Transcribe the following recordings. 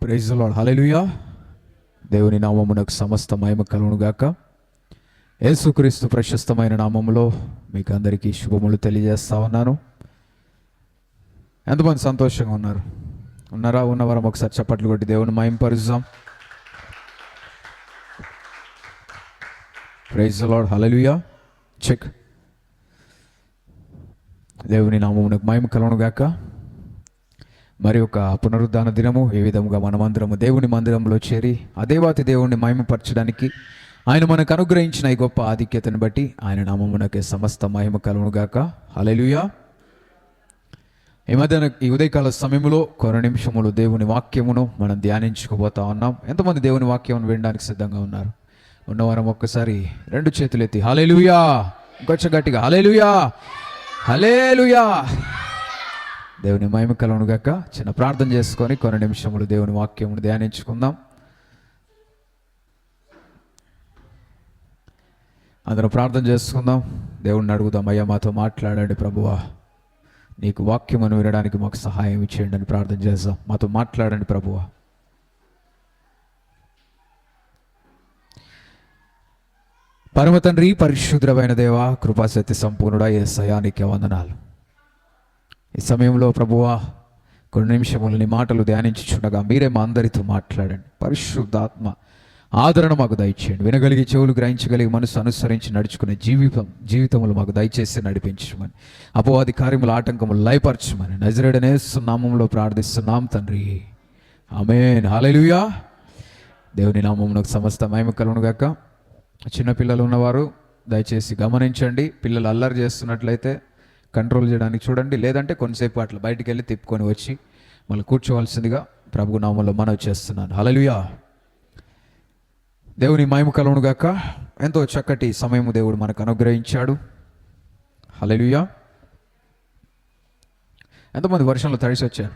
Praise the lord. Hallelujah. దేవుని నామమునకు సమస్త మహిమ కలుగును గాక. యేసుక్రీస్తు ప్రశస్తమైన నామములో మీకు అందరికీ శుభములు తెలియజేస్తా ఉన్నాను. ఎంతమంది సంతోషంగా ఉన్నారు? ఉన్నారా? ఉన్నవారం ఒకసారి చప్పట్లు కొట్టి దేవుని మహిమపరుద్దాం. Praise the lord. హల్లెలూయా. చెక్. దేవుని నామమునకు మహిమ కలుగును గాక. మరి ఒక పునరుద్ధాన దినము ఏ విధముగా మనమందరము దేవుని మందిరంలో చేరి ఆ దేవాతి దేవుణ్ణి మహిమపరచడానికి ఆయన మనకు అనుగ్రహించిన ఈ గొప్ప ఆధిక్యతను బట్టి ఆయన నామమునకే సమస్త మహిమ కలుగును గాక. హల్లెలూయా. ఈ ఉదయకాల సమయంలో కొన్ని నిమిషములు దేవుని వాక్యమును మనం ధ్యానించుకోబోతా ఉన్నాం. ఎంతమంది దేవుని వాక్యమును వినడానికి సిద్ధంగా ఉన్నారు? ఉన్నవారం ఒక్కసారి రెండు చేతులు ఎత్తి హల్లెలూయా, ఇంకొంచెం గట్టిగా హల్లెలూయా, హల్లెలూయా. దేవుని మహిమ కలుగును గాక. చిన్న ప్రార్థన చేసుకొని కొన్ని నిమిషములు దేవుని వాక్యమును ధ్యానించుకుందాం. అందరం ప్రార్థన చేసుకుందాం. దేవుణ్ణి అడుగుదాం, అయ్యా మాతో మాట్లాడండి ప్రభువా, నీకు వాక్యమును వినడానికి మాకు సహాయం ఇచ్చేయండి అని ప్రార్థన చేద్దాం. మాతో మాట్లాడండి ప్రభువా. పరమ తండ్రి, పరిశుద్ధమైన దేవా, కృపాసత్య సంపూర్ణుడా, యేసయ్యా నీకే వందనాలు. ఈ సమయంలో ప్రభువా కొన్ని నిమిషములు నీ మాటలు ధ్యానించుచుండగా మీరే మా అందరితో మాట్లాడండి. పరిశుద్ధాత్మ ఆదరణ మాకు దయచేయండి. వినగలిగే చెవులు, గ్రహించగలిగే మనసు అనుసరించి నడుచుకునే జీవితములు మాకు దయచేసి నడిపించమని, అపవాది కార్యముల ఆటంకములు లయపరచమని నజరేయుడైన యేసు నామములో ప్రార్థిస్తున్నాం తండ్రి, ఆమేన్. హల్లెలూయా. దేవుని నామమునకు సమస్త మహిమ కలుగును గాక. చిన్నపిల్లలు ఉన్నవారు దయచేసి గమనించండి. పిల్లలు అల్లరి చేస్తున్నట్లయితే కంట్రోల్ చేయడానికి చూడండి, లేదంటే కొంతసేపు అట్లా బయటికి వెళ్ళి తిప్పుకొని వచ్చి మళ్ళీ కూర్చోవలసిందిగా ప్రభు నామంలో మనవి చేస్తున్నాను. హల్లెలూయా. దేవుని మహిమ కలుగును గాక. ఎంతో చక్కటి సమయము దేవుడు మనకు అనుగ్రహించాడు. హల్లెలూయా. ఎంతమంది వర్షంలో తడిసి వచ్చారు?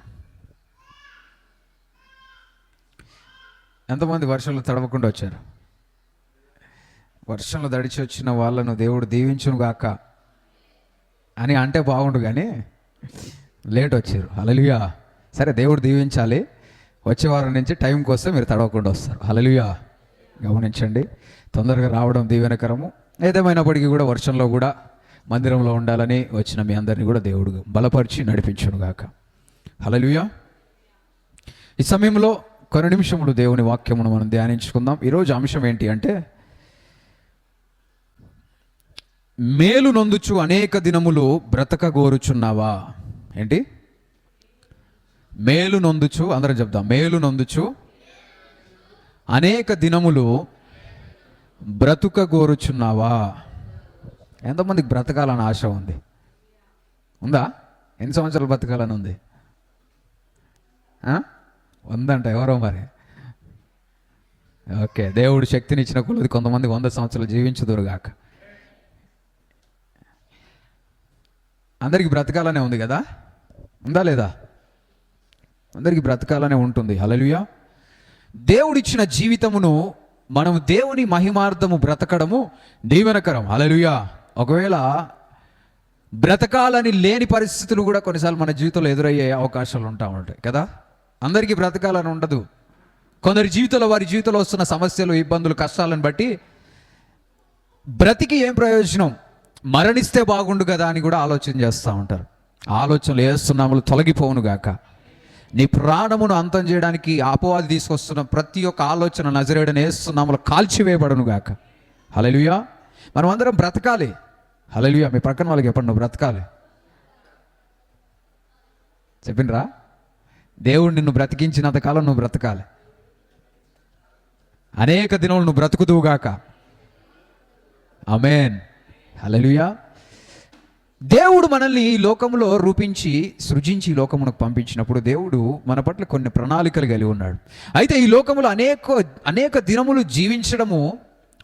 ఎంతమంది వర్షంలో తడవకుండా వచ్చారు? వర్షంలో తడిచి వచ్చిన వాళ్ళను దేవుడు దీవించును గాక అని అంటే బాగుండు, కానీ లేట్ వచ్చారు. హల్లెలూయా. సరే, దేవుడు దీవించాలి. వచ్చే వారం నుంచి టైంకి వస్తే మీరు తడవకుండా వస్తారు. హల్లెలూయా. గమనించండి, తొందరగా రావడం దీవెనకరము. ఏదేమైనప్పటికీ కూడా వర్షంలో కూడా మందిరంలో ఉండాలని వచ్చిన మీ అందరినీ కూడా దేవుడు బలపరిచి నడిపించును గాక. హల్లెలూయా. ఈ సమయంలో కొన్ని నిమిషములు దేవుని వాక్యమును మనం ధ్యానించుకుందాం. ఈరోజు అంశం ఏంటి అంటే, మేలు నొందుచు అనేక దినములు బ్రతకగోరుచున్నావా? ఏంటి? మేలు నొందుచు, అందరం చెప్దాం, మేలు నొందుచు అనేక దినములు బ్రతుకగోరుచున్నావా? ఎంతమందికి బ్రతకాలని ఆశ ఉంది? ఉందా? ఎన్ని సంవత్సరాలు బ్రతకాలని ఉంది? ఉందంట. ఎవరో మరి. ఓకే, దేవుడు శక్తినిచ్చిన కొలది కొంతమంది 100 సంవత్సరాలు జీవించుదురుగాక. అందరికీ బ్రతకాలనే ఉంది కదా? ఉందా లేదా? అందరికీ బ్రతకాలనే ఉంటుంది. హల్లెలూయా. దేవుడిచ్చిన జీవితమును మనం దేవుని మహిమార్థము బ్రతకడము దీవెనకరం. హల్లెలూయా. ఒకవేళ బ్రతకాలని లేని పరిస్థితులు కూడా కొన్నిసార్లు మన జీవితంలో ఎదురయ్యే అవకాశాలు ఉంటాయి కదా. అందరికీ బ్రతకాలని ఉండదు. కొందరి జీవితంలో, వారి జీవితంలో వస్తున్న సమస్యలు, ఇబ్బందులు, కష్టాలను బట్టి బ్రతికి ఏం ప్రయోజనం, మరణిస్తే బాగుండు కదా అని కూడా ఆలోచన చేస్తూ ఉంటారు. ఆలోచనలు ఏస్తున్నాములు తొలగిపోవును గాక. నీ ప్రాణమును అంతం చేయడానికి అపవాది తీసుకొస్తున్న ప్రతి ఒక్క ఆలోచన నజరేయుడైన యేసు నామములో కాల్చివేయబడును గాక. హల్లెలూయా. మనం అందరం బ్రతకాలి. హల్లెలూయా. మీ పక్కన వాళ్ళకి చెప్పండి, నువ్వు బ్రతకాలి. చెప్పినరా? దేవుడు నిన్ను బ్రతికించినంతకాలం నువ్వు బ్రతకాలి. అనేక దినములు నువ్వు బ్రతుకుదువుగాక. ఆమేన్. హల్లెలూయా. దేవుడు మనల్ని ఈ లోకంలో రూపించి సృజించి ఈ లోకమునకు పంపించినప్పుడు దేవుడు మన పట్ల కొన్ని ప్రణాళికలు కలిగి ఉన్నాడు. అయితే ఈ లోకములో అనేక దినములు జీవించడము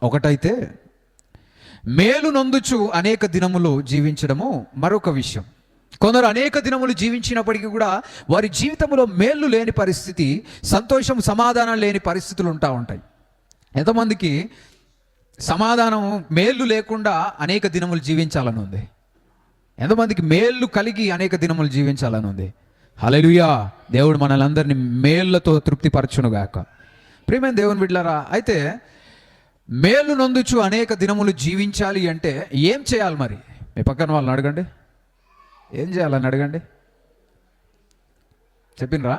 ఒకటైతే, మేలు నొందుచు అనేక దినములు జీవించడము మరొక విషయం. కొందరు అనేక దినములు జీవించినప్పటికీ కూడా వారి జీవితంలో మేలు లేని పరిస్థితి, సంతోషం, సమాధానం లేని పరిస్థితులు ఉంటాయి. ఎంతమందికి సమాధానం, మేలు లేకుండా అనేక దినములు జీవించాలని ఉంది? ఎంతమందికి మేలు కలిగి అనేక దినములు జీవించాలని ఉంది? హల్లెలూయా. దేవుడు మనలందరినీ మేళ్లతో తృప్తిపరచునుగాక. ప్రియమైన దేవుని బిడ్డలారా, అయితే మేలు నొందుచు అనేక దినములు జీవించాలి అంటే ఏం చేయాలి? మరి మీ పక్కన వాళ్ళని అడగండి, ఏం చేయాలని అడగండి. చెప్పినరా?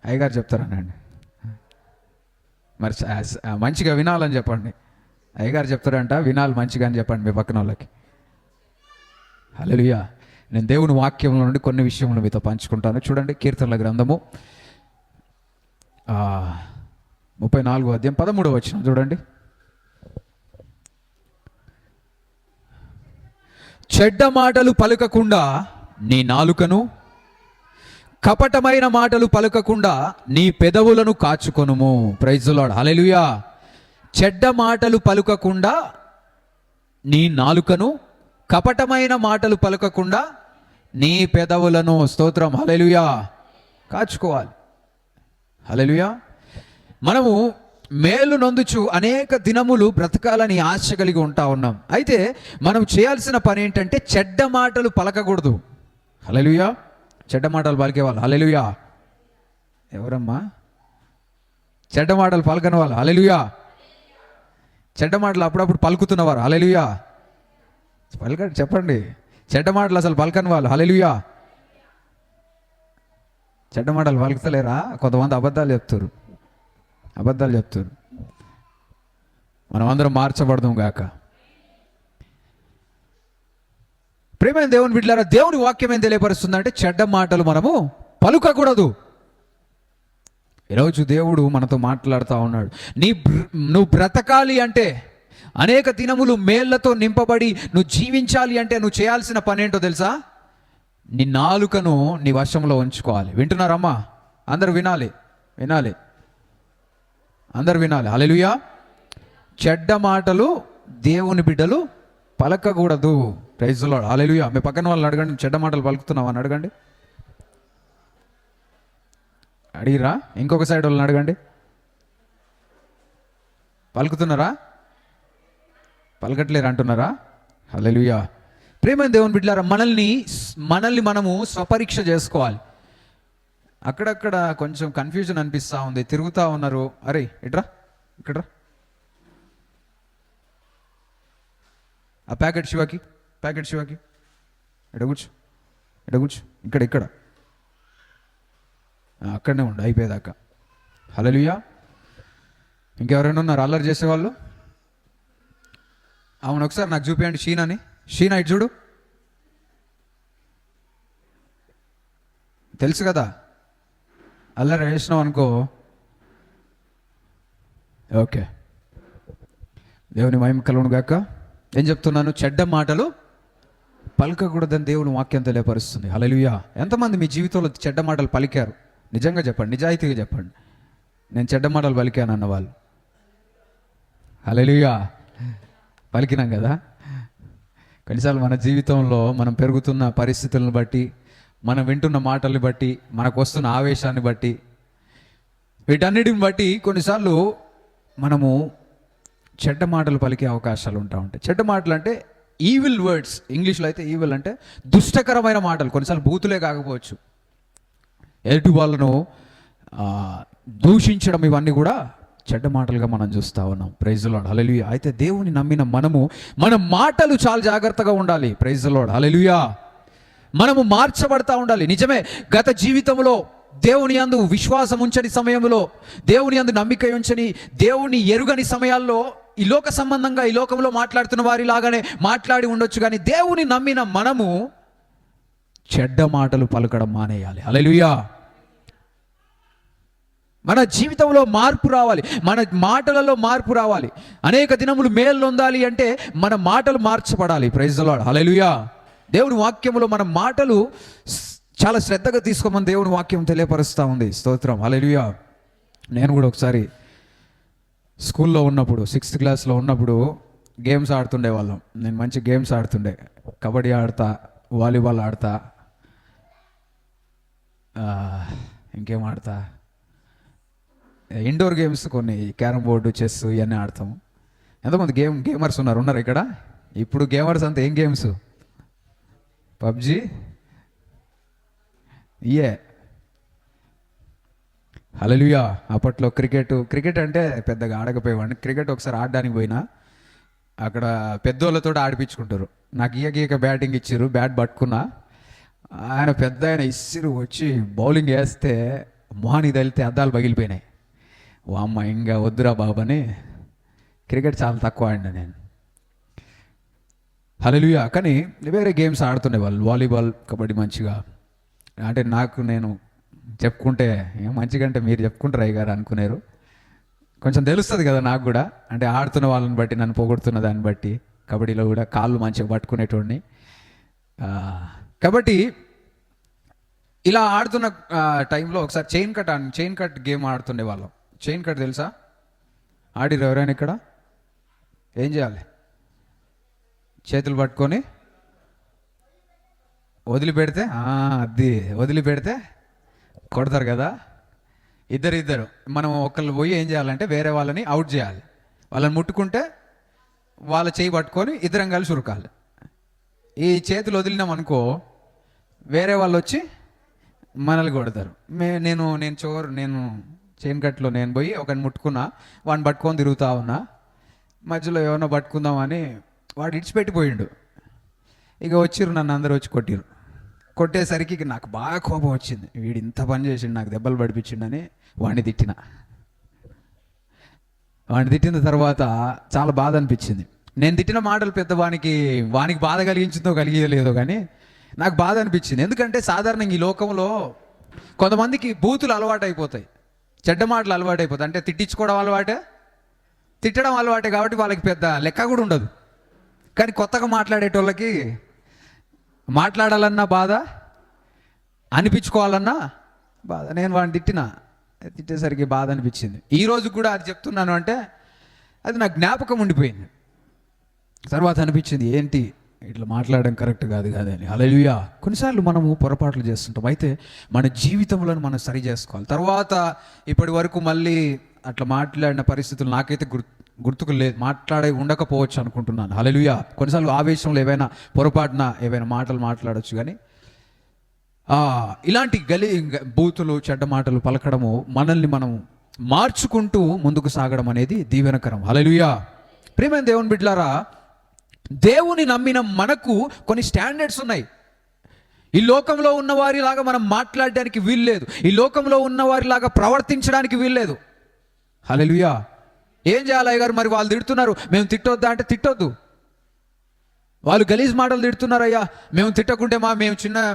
అయ్యగారు చెప్తారనండి. మరి మంచిగా వినాలని చెప్పండి. అయ్యగారు చెప్తారంట, వినాలి మంచిగా అని చెప్పండి మీ పక్కన వాళ్ళకి. హల్లెలూయా. నేను దేవుని వాక్యంలో నుండి కొన్ని విషయములు మీతో పంచుకుంటాను. చూడండి, కీర్తనల గ్రంథము 34వ అధ్యాయం 13వ వచనం చూడండి. చెడ్డ మాటలు పలుకకుండా నీ నాలుకను, కపటమైన మాటలు పలుకకుండా నీ పెదవులను కాచుకొనుము. Praise the lord. హల్లెలూయా. చెడ్డ మాటలు పలుకకుండా నీ నాలుకను, కపటమైన మాటలు పలుకకుండా నీ పెదవులను, స్తోత్రం, హల్లెలూయా, కాచుకోవాలి. హల్లెలూయా. మనము మేలు నొందుచు అనేక దినములు బ్రతకాలని ఆశ కలిగి ఉంటా ఉన్నాం. అయితే మనం చేయాల్సిన పని ఏంటంటే చెడ్డ మాటలు పలకకూడదు. హల్లెలూయా. చెడ్డ మాటలు పలికేవాళ్ళు హల్లెలూయా. ఎవరమ్మా చెడ్డ మాటలు పలకని వాళ్ళు? హల్లెలూయా. చెడ్డ మాటలు అప్పుడప్పుడు పలుకుతున్నవారు హల్లెలూయా. పలకండి, చెప్పండి. చెడ్డ మాటలు అసలు పలకని వాళ్ళు హల్లెలూయా. చెడ్డ మాటలు పలుకుతలేరా? కొంతమంది అబద్ధాలు చెప్తారు. మనం అందరం మార్చబడదాం గాక. ప్రియమైన దేవుని బిడ్డలారా, దేవుని వాక్యం ఏం తెలియపరుస్తుందంటే చెడ్డ మాటలు మనము పలుకకూడదు. ఈరోజు దేవుడు మనతో మాట్లాడుతూ ఉన్నాడు. నువ్వు బ్రతకాలి అంటే, అనేక దినములు మేళ్లతో నింపబడి నువ్వు జీవించాలి అంటే నువ్వు చేయాల్సిన పని ఏంటో తెలుసా? నీ నాలుకను నీ వశంలో ఉంచుకోవాలి. వింటున్నారమ్మా? అందరు వినాలి, అందరు వినాలి. హల్లెలూయా. చెడ్డ మాటలు దేవుని బిడ్డలు పలకకూడదు. Praise the lord. హల్లెలూయా. మీ పక్కన వాళ్ళని అడగండి, చెడ్డ మాటలు పలుకుతున్నావు అని అడగండి. అడిగిరా? ఇంకొక సైడ్ వాళ్ళని అడగండి, పలుకుతున్నారా? పలకట్లేరు అంటున్నారా? హల్లెలూయా. ప్రియమైన దేవుని బిడ్డలారా, మనల్ని మనము స్వపరీక్ష చేసుకోవాలి. అక్కడక్కడ కొంచెం కన్ఫ్యూజన్ అనిపిస్తూ ఉంది. తిరుగుతూ ఉన్నారు. అరే ఇట్రా, ఇక్కడ్రా, ఆ ప్యాకెట్ శివకి ఎడగూర్చు, ఇక్కడ అక్కడనే ఉండు అయిపోయేదాకా. హల్లెలూయా. ఇంకెవరైనా ఉన్నారు అల్లరి చేసేవాళ్ళు? అవును, ఒకసారి నాకు చూపించండి షీనా ఇటు చూడు. తెలుసు కదా, అల్లరి వేసినావు అనుకో. ఓకే, దేవుని మహిమ కలుగును గాక. ఏం చెప్తున్నాను? చెడ్డ మాటలు పలకకూడదని దేవుని వాక్యం తెలియపరుస్తుంది. హల్లెలూయా. ఎంతమంది మీ జీవితంలో చెడ్డ మాటలు పలికారు? నిజంగా చెప్పండి, నిజాయితీగా చెప్పండి. నేను చెడ్డ మాటలు పలికాను అన్న వాళ్ళు. హల్లెలూయా. పలికినాం కదా. కొన్నిసార్లు మన జీవితంలో మనం పెరుగుతున్న పరిస్థితులను బట్టి, మనం వింటున్న మాటల్ని బట్టి, మనకు వస్తున్న ఆవేశాన్ని బట్టి, వీటన్నిటిని బట్టి కొన్నిసార్లు మనము చెడ్డ మాటలు పలికే అవకాశాలు ఉంటాయి. చెడ్డ మాటలు అంటే ఈవిల్ వర్డ్స్. ఇంగ్లీష్లో అయితే ఈవిల్ అంటే దుష్టకరమైన మాటలు. కొన్నిసార్లు బూతులే కాకపోవచ్చు. ఎదుటి వాళ్ళను దూషించడం, ఇవన్నీ కూడా చెడ్డ మాటలుగా మనం చూస్తూ ఉన్నాం. Praise the lord. హల్లెలూయా. అయితే దేవుని నమ్మిన మన మాటలు చాలా జాగ్రత్తగా ఉండాలి. Praise the lord. హల్లెలూయా. మనము మార్చబడతా ఉండాలి. నిజమే, గత జీవితంలో దేవుని యందు విశ్వాసం ఉంచని సమయంలో, దేవుని యందు నమ్మిక ఉంచని, దేవుని ఎరుగని సమయాల్లో ఈ లోక సంబంధంగా ఈ లోకంలో మాట్లాడుతున్న వారిలాగానే మాట్లాడి ఉండొచ్చు. కానీ దేవుని నమ్మిన మనము చెడ్డ మాటలు పలకడం మానేయాలి. హల్లెలూయా. మన జీవితంలో మార్పు రావాలి, మన మాటలలో మార్పు రావాలి. అనేక దినములు మేలు పొందాలి అంటే మన మాటలు మార్చబడాలి. Praise the lord. హల్లెలూయా. దేవుని వాక్యములో మన మాటలు చాలా శ్రద్ధగా తీసుకోమని దేవుని వాక్యం తెలియపరుస్తూ ఉంది. స్తోత్రం. హల్లెలూయా. నేను కూడా ఒకసారి స్కూల్లో ఉన్నప్పుడు, 6th క్లాస్లో ఉన్నప్పుడు గేమ్స్ ఆడుతుండే వాళ్ళం. నేను మంచి గేమ్స్ ఆడుతుండే. కబడ్డీ ఆడతా, వాలీబాల్ ఆడతా, ఇంకేం ఆడతా, ఇండోర్ గేమ్స్ కొన్ని, క్యారమ్ బోర్డు, చెస్ ఇవన్నీ ఆడతాము. ఎంతమంది గేమర్స్ ఉన్నారు ఇక్కడ? ఇప్పుడు గేమర్స్ అంతా ఏం గేమ్స్? పబ్జీ, ఇయే. హల్లెలూయా. అప్పట్లో క్రికెట్ అంటే పెద్దగా ఆడకపోయేవాడిని. క్రికెట్ ఒకసారి ఆడడానికి పోయినా, అక్కడ పెద్దోళ్ళతో ఆడిపించుకుంటారు. నాకు గీక బ్యాటింగ్ ఇచ్చారు, బ్యాట్ పట్టుకున్నా. ఆయన ఇస్సిరు వచ్చి బౌలింగ్ వేస్తే మొహానికి తగిలితే అద్దాలు పగిలిపోయినాయి. వామ్మ ఇంకా వద్దురా బాబు అని క్రికెట్ చాలా తక్కువ ఆడినా నేను. హల్లెలూయా. కానీ వేరే గేమ్స్ ఆడుతుండే వాళ్ళు, వాలీబాల్, కబడ్డీ మంచిగా. అంటే నేను చెప్పుకుంటే మంచిగా అంటే మీరు చెప్పుకుంటారు అయ్య గారు అనుకునేరు. కొంచెం తెలుస్తుంది కదా నాకు కూడా, అంటే ఆడుతున్న వాళ్ళని బట్టి, నన్ను పొగుడుతున్న దాన్ని బట్టి. కబడ్డీలో కూడా కాళ్ళు మంచిగా పట్టుకునేటోడిని. కాబట్టి ఇలా ఆడుతున్న టైంలో ఒకసారి చైన్ కట్ గేమ్ ఆడుతుండే వాళ్ళం. చైన్ కట్ తెలుసా? ఆడిరు ఎవరైనా ఇక్కడ? ఏం చేయాలి? చేతులు పట్టుకొని వదిలిపెడితే వదిలిపెడితే కొడతారు కదా. ఇద్దరు మనం ఒకళ్ళు పోయి ఏం చేయాలంటే వేరే వాళ్ళని అవుట్ చేయాలి. వాళ్ళని ముట్టుకుంటే వాళ్ళ చేయి పట్టుకొని ఇద్దరం కలిసి ఉరకాలి. ఈ చేతులు వదిలినాం అనుకో, వేరే వాళ్ళు వచ్చి మనల్ని కొడతారు. నేను చైన్ కట్లో నేను పోయి ఒకరిని ముట్టుకున్నా, వాడిని పట్టుకొని తిరుగుతా ఉన్నా. మధ్యలో ఏమన్నా పట్టుకుందామని వాడు ఇడిచిపెట్టిపోయిండు. ఇక వచ్చిర్రు, నన్ను అందరూ వచ్చి కొట్టేసరికి నాకు బాగా కోపం వచ్చింది. వీడు ఇంత పని చేసిండు, నాకు దెబ్బలు పడిపించిండని వాడిని తిట్టిన తర్వాత చాలా బాధ అనిపించింది. నేను తిట్టిన మాటలు వానికి బాధ కలిగించిందో కలిగలేదో కానీ నాకు బాధ అనిపించింది. ఎందుకంటే సాధారణంగా ఈ లోకంలో కొంతమందికి బూతులు అలవాటు అయిపోతాయి, చెడ్డ మాటలు అలవాటు అయిపోతాయి. అంటే తిట్టడం అలవాటే కాబట్టి వాళ్ళకి పెద్ద లెక్క కూడా ఉండదు. కానీ కొత్తగా మాట్లాడేటోళ్ళకి మాట్లాడాలన్నా బాధ, అనిపించుకోవాలన్నా బాధ. నేను వాడిని తిట్టేసరికి బాధ అనిపించింది. ఈరోజు కూడా అది చెప్తున్నాను అంటే అది నాకు జ్ఞాపకం ఉండిపోయింది. తర్వాత అనిపించింది, ఏంటి ఇట్లా మాట్లాడడం కరెక్ట్ కాదు అని. హల్లెలూయా. కొన్నిసార్లు మనము పొరపాట్లు చేస్తుంటాం, అయితే మన జీవితంలో మనం సరి చేసుకోవాలి. తర్వాత ఇప్పటి వరకు మళ్ళీ అట్లా మాట్లాడిన పరిస్థితులు నాకైతే గుర్తుకు లేదు, మాట్లాడే ఉండకపోవచ్చు అనుకుంటున్నాను. హల్లెలూయా. కొన్నిసార్లు ఆవేశంలో పొరపాటున ఏవైనా మాటలు మాట్లాడచ్చు, కానీ ఇలాంటి బూతులు, చెడ్డ మాటలు పలకడము, మనల్ని మనం మార్చుకుంటూ ముందుకు సాగడం అనేది దీవెనకరం. హల్లెలూయా. ప్రియమైన దేవుని బిడ్డలారా, దేవుని నమ్మిన మనకు కొన్ని స్టాండర్డ్స్ ఉన్నాయి. ఈ లోకంలో ఉన్నవారిలాగా మనం మాట్లాడడానికి వీల్లేదు, ఈ లోకంలో ఉన్నవారిలాగా ప్రవర్తించడానికి వీల్లేదు. హల్లెలూయా. ఏం చేయాలి అయ్య గారు? మరి వాళ్ళు తిడుతున్నారు, మేము తిట్టొద్దా అంటే తిట్టొద్దు. వాళ్ళు గలీజ్ మాటలు తిడుతున్నారు, అయ్యా మేము తిట్టకుంటే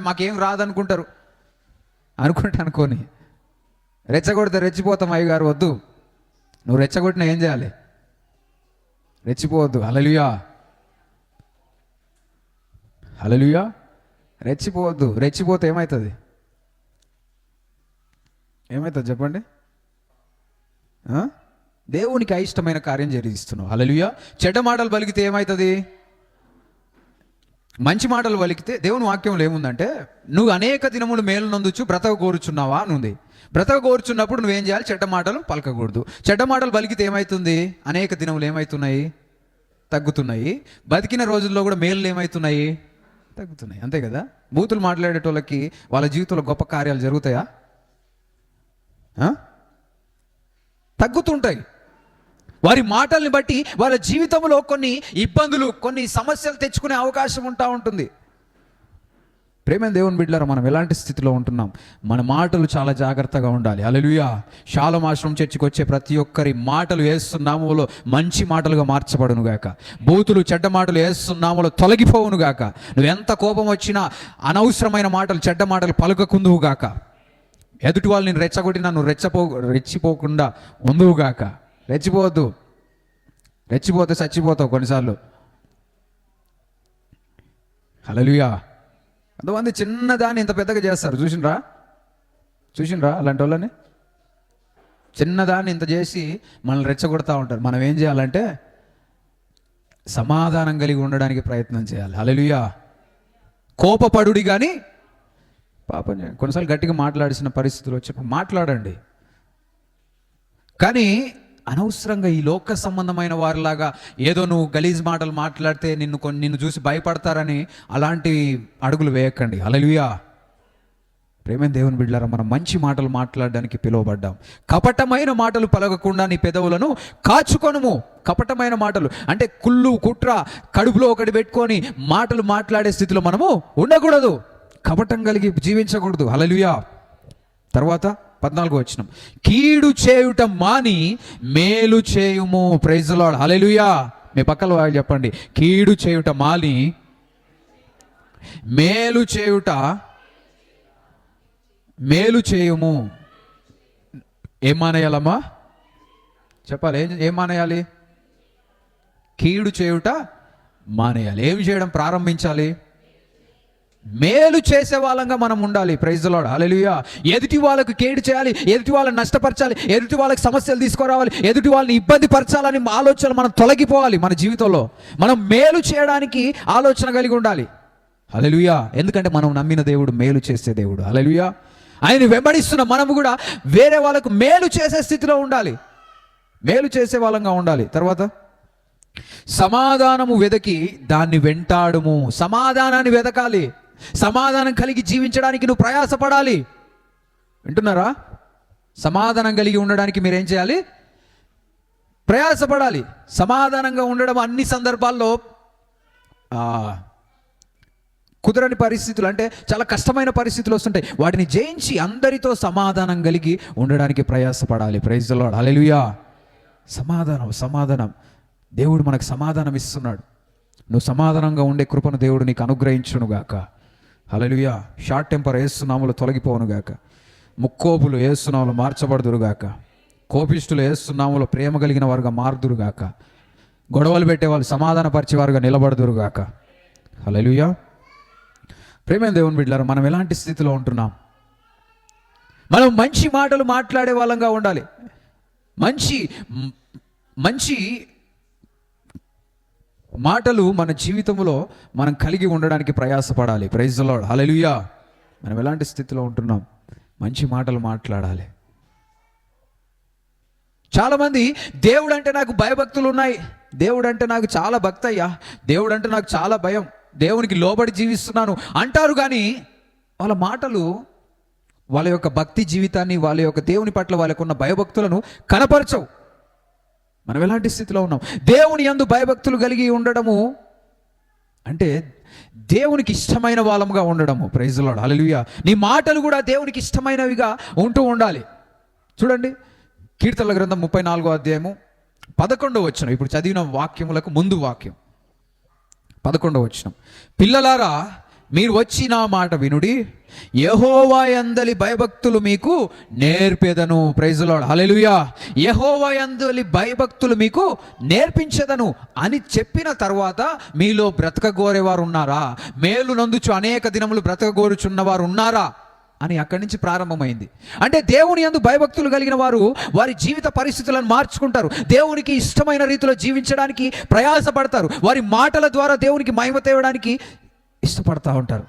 మాకేం రాదనుకుంటారు. అనుకోని రెచ్చగొడితే రెచ్చిపోతాం. అయ్య గారు వద్దు, నువ్వు రెచ్చగొట్టినా ఏం చేయాలి? రెచ్చిపోవద్దు. హల్లెలూయా. హల్లెలూయా. రెచ్చిపోవద్దు. రెచ్చిపోతే ఏమవుతుంది చెప్పండి? దేవునికి అయిష్టమైన కార్యం జరిగిస్తున్నావు. హల్లెలూయా. చెడ్డ మాటలు పలికితే ఏమవుతుంది? మంచి మాటలు పలికితే దేవుని వాక్యంలో ఏముందంటే, నువ్వు అనేక దినములు మేలు నందుచు బ్రతక కోరుచున్నావా అని ఉంది. బ్రతక కోరుచున్నప్పుడు నువ్వేం చేయాలి? చెడ్డ మాటలు పలకకూడదు. చెడ్డ మాటలు పలికితే ఏమవుతుంది? అనేక దినములు ఏమవుతున్నాయి? తగ్గుతున్నాయి. బతికిన రోజుల్లో కూడా మేలు ఏమవుతున్నాయి? తగ్గుతున్నాయి. అంతే కదా. బూతులు మాట్లాడేటోళ్ళకి వాళ్ళ జీవితంలో గొప్ప కార్యాలు జరుగుతాయా? తగ్గుతుంటాయి. వారి మాటల్ని బట్టి వాళ్ళ జీవితంలో కొన్ని ఇబ్బందులు, కొన్ని సమస్యలు తెచ్చుకునే అవకాశం ఉంటుంది. ప్రేమైన దేవుని బిడ్డలారా, మనం ఎలాంటి స్థితిలో ఉంటున్నాం? మన మాటలు చాలా జాగ్రత్తగా ఉండాలి. హల్లెలూయా. షాలోమ్ ఆశ్రమం చర్చికి వచ్చే ప్రతి ఒక్కరి మాటలు యేసు నామములో మంచి మాటలుగా మార్చబడును గాక. బూతులు, చెడ్డ మాటలు యేసు నామములో తొలగిపోవును గాక. నువ్వు ఎంత కోపం వచ్చినా అనవసరమైన మాటలు, చెడ్డ మాటలు పలుకకుందువు గాక. ఎదుటి వాళ్ళు నేను రెచ్చగొట్టినా నువ్వు రెచ్చిపోకుండా ఉందువు గాక. రెచ్చిపోవద్దు. రెచ్చిపోతే చచ్చిపోతావు కొన్నిసార్లు. హల్లెలూయా. కొంతమంది చిన్నదాన్ని ఇంత పెద్దగా చేస్తారు. చూసినరా అలాంటి వాళ్ళని? చిన్నదాన్ని ఇంత చేసి మనల్ని రెచ్చగొడతా ఉంటారు. మనం ఏం చేయాలంటే సమాధానం కలిగి ఉండడానికి ప్రయత్నం చేయాలి. హల్లెలూయా. కోపపడుడి కానీ పాపం చేయండి. కొన్నిసార్లు గట్టిగా మాట్లాడిసిన పరిస్థితులు వచ్చి మాట్లాడండి, కానీ అనవసరంగా ఈ లోక సంబంధమైన వారిలాగా ఏదో నువ్వు గలీజ్ మాటలు మాట్లాడితే నిన్ను చూసి భయపడతారని అలాంటి అడుగులు వేయకండి. హల్లెలూయా. ప్రేమైన దేవుని బిడ్డలారా, మనం మంచి మాటలు మాట్లాడడానికి పిలువబడ్డాం. కపటమైన మాటలు పలకకుండా నీ పెదవులను కాచుకొనుము. కపటమైన మాటలు అంటే కుళ్ళు కుట్ర కడుపులో ఒకటి పెట్టుకొని మాటలు మాట్లాడే స్థితిలో మనము ఉండకూడదు. కపటం కలిగి జీవించకూడదు. హల్లెలూయా. తర్వాత 14వ వచనం, కీడు చేయుట మాని మేలు చేయుము. Praise the lord. హల్లెలూయా. మీ పక్కల వాళ్ళు చెప్పండి, కీడు చేయుట మాని మేలు చేయుము. ఏం మానేయాలమ్మా? చెప్పాలి. ఏం మానేయాలి? కీడు చేయుట మానేయాలి. ఏం చేయడం ప్రారంభించాలి? మేలు చేసే వాళ్ళంగా మనం ఉండాలి. Praise the lord. హల్లెలూయా. ఎదుటి వాళ్ళకు కేడు చేయాలి, ఎదుటి వాళ్ళని నష్టపరచాలి, ఎదుటి వాళ్ళకి సమస్యలు తీసుకురావాలి, ఎదుటి వాళ్ళని ఇబ్బంది పరచాలని ఆలోచనలు మనం తొలగిపోవాలి. మన జీవితంలో మనం మేలు చేయడానికి ఆలోచన కలిగి ఉండాలి. హల్లెలూయా. ఎందుకంటే మనం నమ్మిన దేవుడు మేలు చేసే దేవుడు. హల్లెలూయా. ఆయన వెంబడిస్తున్న మనము కూడా వేరే వాళ్ళకు మేలు చేసే స్థితిలో ఉండాలి, మేలు చేసే వాళ్ళంగా ఉండాలి. తర్వాత సమాధానము వెదకి దాన్ని వెంటాడుము. సమాధానాన్ని వెదకాలి. సమాధానం కలిగి జీవించడానికి నువ్వు ప్రయాసపడాలి. వింటున్నారా? సమాధానం కలిగి ఉండడానికి మీరేం చేయాలి? ప్రయాసపడాలి. సమాధానంగా ఉండడం అన్ని సందర్భాల్లో కుదరని పరిస్థితులు, అంటే చాలా కష్టమైన పరిస్థితులు వస్తుంటాయి. వాటిని జయించి అందరితో సమాధానం కలిగి ఉండడానికి ప్రయాసపడాలి. Praise the lord. హల్లెలూయా. సమాధానం దేవుడు మనకు సమాధానం ఇస్తున్నాడు. నువ్వు సమాధానంగా ఉండే కృపను దేవుడు నీకు అనుగ్రహించునుగాక. హల్లెలూయా. షార్ట్ టెంపర్ యేసు నామములో తొలగిపోవునుగాక. ముక్కోపులు యేసు నామములో మార్చబడుదురుగాక. కోపిష్ఠులు యేసు నామములో ప్రేమ కలిగిన వారుగా మారుదురుగాక. గొడవలు పెట్టేవాళ్ళు సమాధానపరిచే వారుగా నిలబడుదురుగాక. హల్లెలూయా. ప్రేమైన దేవుని బిడ్డలారా, మనం ఎలాంటి స్థితిలో ఉంటున్నాం? మనం మంచి మాటలు మాట్లాడే వాళ్ళంగా ఉండాలి. మంచి మాటలు మన జీవితంలో మనం కలిగి ఉండడానికి ప్రయాసపడాలి. Praise the lord. హల్లెలూయా. మనం ఎలాంటి స్థితిలో ఉంటున్నాం? మంచి మాటలు మాట్లాడాలి. చాలామంది దేవుడు అంటే నాకు భయభక్తులు ఉన్నాయి, దేవుడు అంటే నాకు చాలా భక్తి అయ్యా, దేవుడు అంటే నాకు చాలా భయం, దేవునికి లోబడి జీవిస్తున్నాను అంటారు. కానీ వాళ్ళ మాటలు వాళ్ళ యొక్క భక్తి జీవితాన్ని, వాళ్ళ యొక్క దేవుని పట్ల వాళ్ళకున్న భయభక్తులను కనపరచవు. మనం ఎలాంటి స్థితిలో ఉన్నాం? దేవుని యందు భయభక్తులు కలిగి ఉండడము అంటే దేవునికి ఇష్టమైన వాళ్ళముగా ఉండడము. Praise the lord. హల్లెలూయా. నీ మాటలు కూడా దేవునికి ఇష్టమైనవిగా ఉంటూ ఉండాలి. చూడండి, కీర్తనల గ్రంథం 34వ అధ్యాయము 11వ వచనం. ఇప్పుడు చదివిన వాక్యములకు ముందు వాక్యం 11వ వచనం. పిల్లలారా, మీరు వచ్చి నా మాట వినుడి, యెహోవా యందలి భయభక్తులు మీకు నేర్పెదను. Praise the lord. హల్లెలూయా. యెహోవా యందలి భయభక్తులు మీకు నేర్పించెదను అని చెప్పిన తర్వాత మీలో బ్రతకగోరేవారు ఉన్నారా? మేలు నందుచు అనేక దినములు బ్రతకగోరుచున్నవారు ఉన్నారా అని అక్కడి నుంచి ప్రారంభమైంది. అంటే దేవుని యందు భయభక్తులు కలిగిన వారు వారి జీవిత పరిస్థితులను మార్చుకుంటారు. దేవునికి ఇష్టమైన రీతిలో జీవించడానికి ప్రయాసపడతారు. వారి మాటల ద్వారా దేవునికి మహిమ తేవడానికి ఇష్టపడతా ఉంటారు.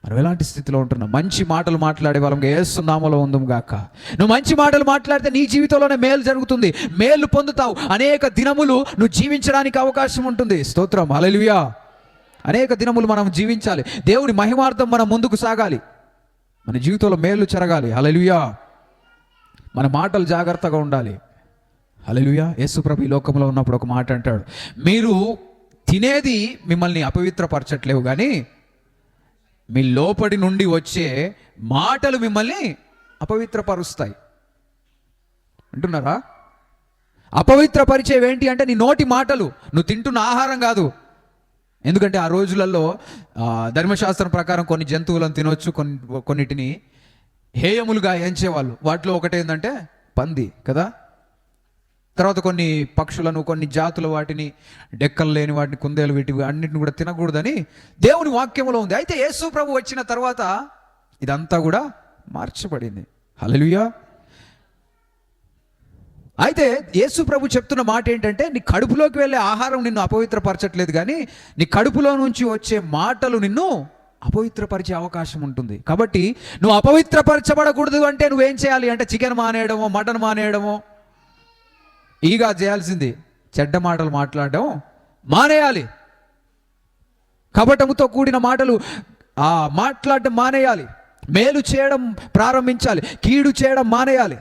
మనం ఎలాంటి స్థితిలో ఉంటున్నాం? మంచి మాటలు మాట్లాడే వాళ్ళంగా యేసు నామములో ఉందుము గాక. నువ్వు మంచి మాటలు మాట్లాడితే నీ జీవితంలోనే మేలు జరుగుతుంది, మేలు పొందుతావు. అనేక దినములు నువ్వు జీవించడానికి అవకాశం ఉంటుంది. స్తోత్రం. హల్లెలూయా. అనేక దినములు మనం జీవించాలి. దేవుని మహిమార్థం మనం ముందుకు సాగాలి. మన జీవితంలో మేలు జరగాలి. హల్లెలూయా. మన మాటలు జాగ్రత్తగా ఉండాలి. హల్లెలూయా. యేసు ప్రభు ఈ లోకంలో ఉన్నప్పుడు ఒక మాట అంటాడు, మీరు తినేది మిమ్మల్ని అపవిత్రపరచట్లేవు, కానీ మీ లోపటి నుండి వచ్చే మాటలు మిమ్మల్ని అపవిత్రపరుస్తాయి. అంటున్నారా? అపవిత్రపరిచేవి ఏంటి అంటే నీ నోటి మాటలు, నువ్వు తింటున్న ఆహారం కాదు. ఎందుకంటే ఆ రోజులలో ధర్మశాస్త్రం ప్రకారం కొన్ని జంతువులను తినవచ్చు, కొన్నిటిని హేయములుగా ఎంచేవాళ్ళు. వాటిలో ఒకటేంటంటే పంది కదా. తర్వాత కొన్ని పక్షులను, కొన్ని జాతుల వాటిని, డెక్కలు లేని వాటిని, కుందేలు, వీటివి అన్నిటిని కూడా తినకూడదని దేవుని వాక్యంలో ఉంది. అయితే యేసు ప్రభు వచ్చిన తర్వాత ఇదంతా కూడా మార్చబడింది. హల్లెలూయా. అయితే యేసు ప్రభు చెప్తున్న మాట ఏంటంటే, నీ కడుపులోకి వెళ్ళే ఆహారం నిన్ను అపవిత్రపరచట్లేదు, కానీ నీ కడుపులో నుంచి వచ్చే మాటలు నిన్ను అపవిత్రపరిచే అవకాశం ఉంటుంది. కాబట్టి నువ్వు అపవిత్రపరచబడకూడదు అంటే నువ్వేం చేయాలి అంటే చికెన్ మానేయడమో, మటన్ మానేయడమో ఈగా చేయాల్సింది. చెడ్డ మాటలు మాట్లాడడం మానేయాలి. కపటముతో కూడిన మాటలు మాట్లాడడం మానేయాలి. మేలు చేయడం ప్రారంభించాలి, కీడు చేయడం మానేయాలి.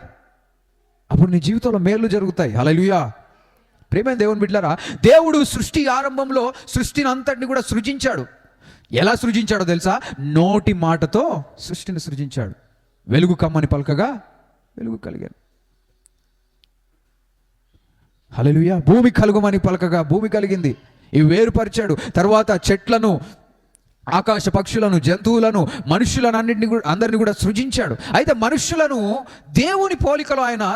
అప్పుడు నీ జీవితంలో మేలు జరుగుతాయి. హల్లెలూయా. ప్రియమైన దేవుని బిడ్డలారా, దేవుడు సృష్టి ఆరంభంలో సృష్టిని అంతటిని కూడా సృజించాడు. ఎలా సృజించాడో తెలుసా? నోటి మాటతో సృష్టిని సృజించాడు. వెలుగు కమ్మని పలకగా వెలుగు కలిగాను. హల్లెలూయా. భూమి కలుగమని పలకగా భూమి కలిగింది. ఇవి వేరుపరిచాడు. తర్వాత చెట్లను, ఆకాశ పక్షులను, జంతువులను, మనుషులను అందరినీ కూడా సృజించాడు. అయితే మనుషులను దేవుని పోలికలో ఆయన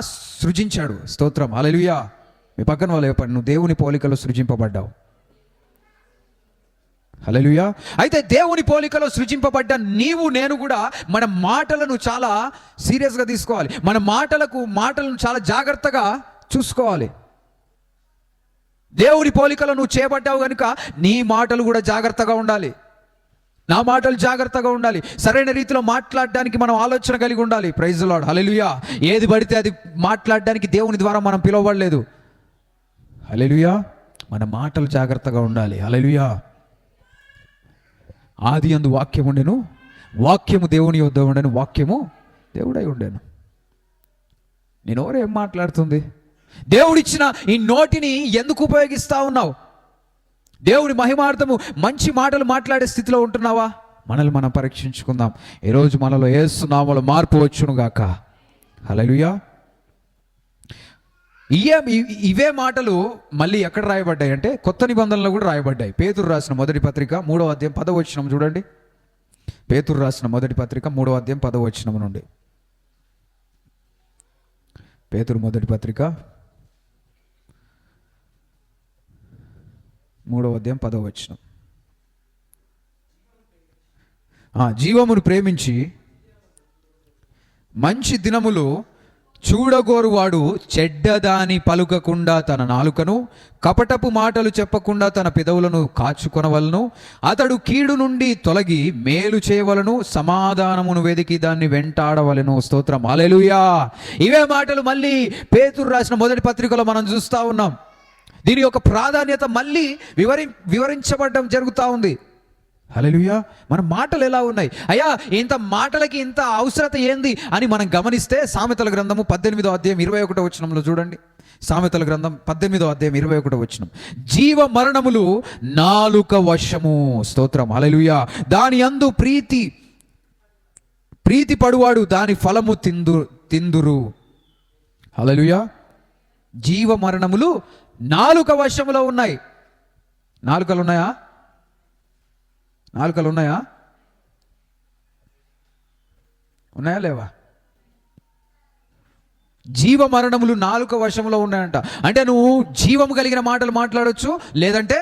సృజించాడు. స్తోత్రం. హల్లెలూయా. మీ పక్కన వాళ్ళు చెప్పండి, నువ్వు దేవుని పోలికలో సృజింపబడ్డావు. హల్లెలూయా. అయితే దేవుని పోలికలో సృజింపబడ్డ నీవు నేను కూడా మన మాటలను చాలా సీరియస్గా తీసుకోవాలి. మన మాటలను చాలా జాగ్రత్తగా చూసుకోవాలి. దేవుని పోలికలో నువ్వు చేయబడ్డావు కనుక నీ మాటలు కూడా జాగ్రత్తగా ఉండాలి. నా మాటలు జాగ్రత్తగా ఉండాలి. సరైన రీతిలో మాట్లాడడానికి మనం ఆలోచన కలిగి ఉండాలి. Praise the lord. హల్లెలూయా. ఏది పడితే అది మాట్లాడడానికి దేవుని ద్వారా మనం పిలువబడలేదు. హల్లెలూయా. మన మాటలు జాగ్రత్తగా ఉండాలి. హల్లెలూయా. ఆది యందు వాక్యం ఉండెను, వాక్యము దేవుని యొద్ద ఉండెను, వాక్యము దేవుడై ఉండెను. నేను ఎవరేం మాట్లాడుతుంది? దేవుడిచ్చిన ఈ నోటిని ఎందుకు ఉపయోగిస్తా ఉన్నావు? దేవుడి మహిమార్థము మంచి మాటలు మాట్లాడే స్థితిలో ఉంటున్నావా? మనల్ని మనం పరీక్షించుకుందాం. ఈరోజు మనలో యేసు నామములో మార్పు వచ్చును గాక. హల్లెలూయా. ఇవే మాటలు మళ్ళీ ఎక్కడ రాయబడ్డాయి అంటే కొత్త నిబంధనలో కూడా రాయబడ్డాయి. పేతురు రాసిన మొదటి పత్రిక 3వ అధ్యాయం 10వ వచనం చూడండి. పేతురు రాసిన మొదటి పత్రిక 3వ అధ్యాయం 10వ వచనం నుండి. పేతురు మొదటి పత్రిక 3వ అధ్యాయం 10వ వచనం. జీవమును ప్రేమించి మంచి దినములు చూడగోరువాడు చెడ్డదాని పలుకకుండా తన నాలుకను, కపటపు మాటలు చెప్పకుండా తన పెదవులను కాచుకొనవలను. అతడు కీడు నుండి తొలగి మేలు చేయవలను, సమాధానమును వెదికి దాన్ని వెంటాడవలను. స్తోత్రం. హల్లెలూయా. ఇవే మాటలు మళ్ళీ పేతురు రాసిన మొదటి పత్రికలో మనం చూస్తూ ఉన్నాం. దీని యొక్క ప్రాధాన్యత మళ్ళీ వివరించబడడం జరుగుతూ ఉంది. హల్లెలూయా. మన మాటలు ఎలా ఉన్నాయి? అయ్యా, ఇంత మాటలకి ఇంత అవసరత ఏంది అని మనం గమనిస్తే సామెతల గ్రంథము 18వ అధ్యాయం 21వ వచనంలో చూడండి. సామెతల గ్రంథం 18వ అధ్యాయం 21వ వచనం. జీవ మరణములు నాలుక వశము. స్తోత్రం. హల్లెలూయా. దాని యందు ప్రీతి పడువాడు దాని ఫలము తిందురు. హల్లెలూయా. జీవ మరణములు నాలుక వశములో ఉన్నాయి. నాలుకలు ఉన్నాయా? నాలుకలు ఉన్నాయా? ఉన్నాయా లేవా? జీవ మరణములు నాలుక వశంలో ఉన్నాయంట. అంటే నువ్వు జీవము కలిగిన మాటలు మాట్లాడవచ్చు, లేదంటే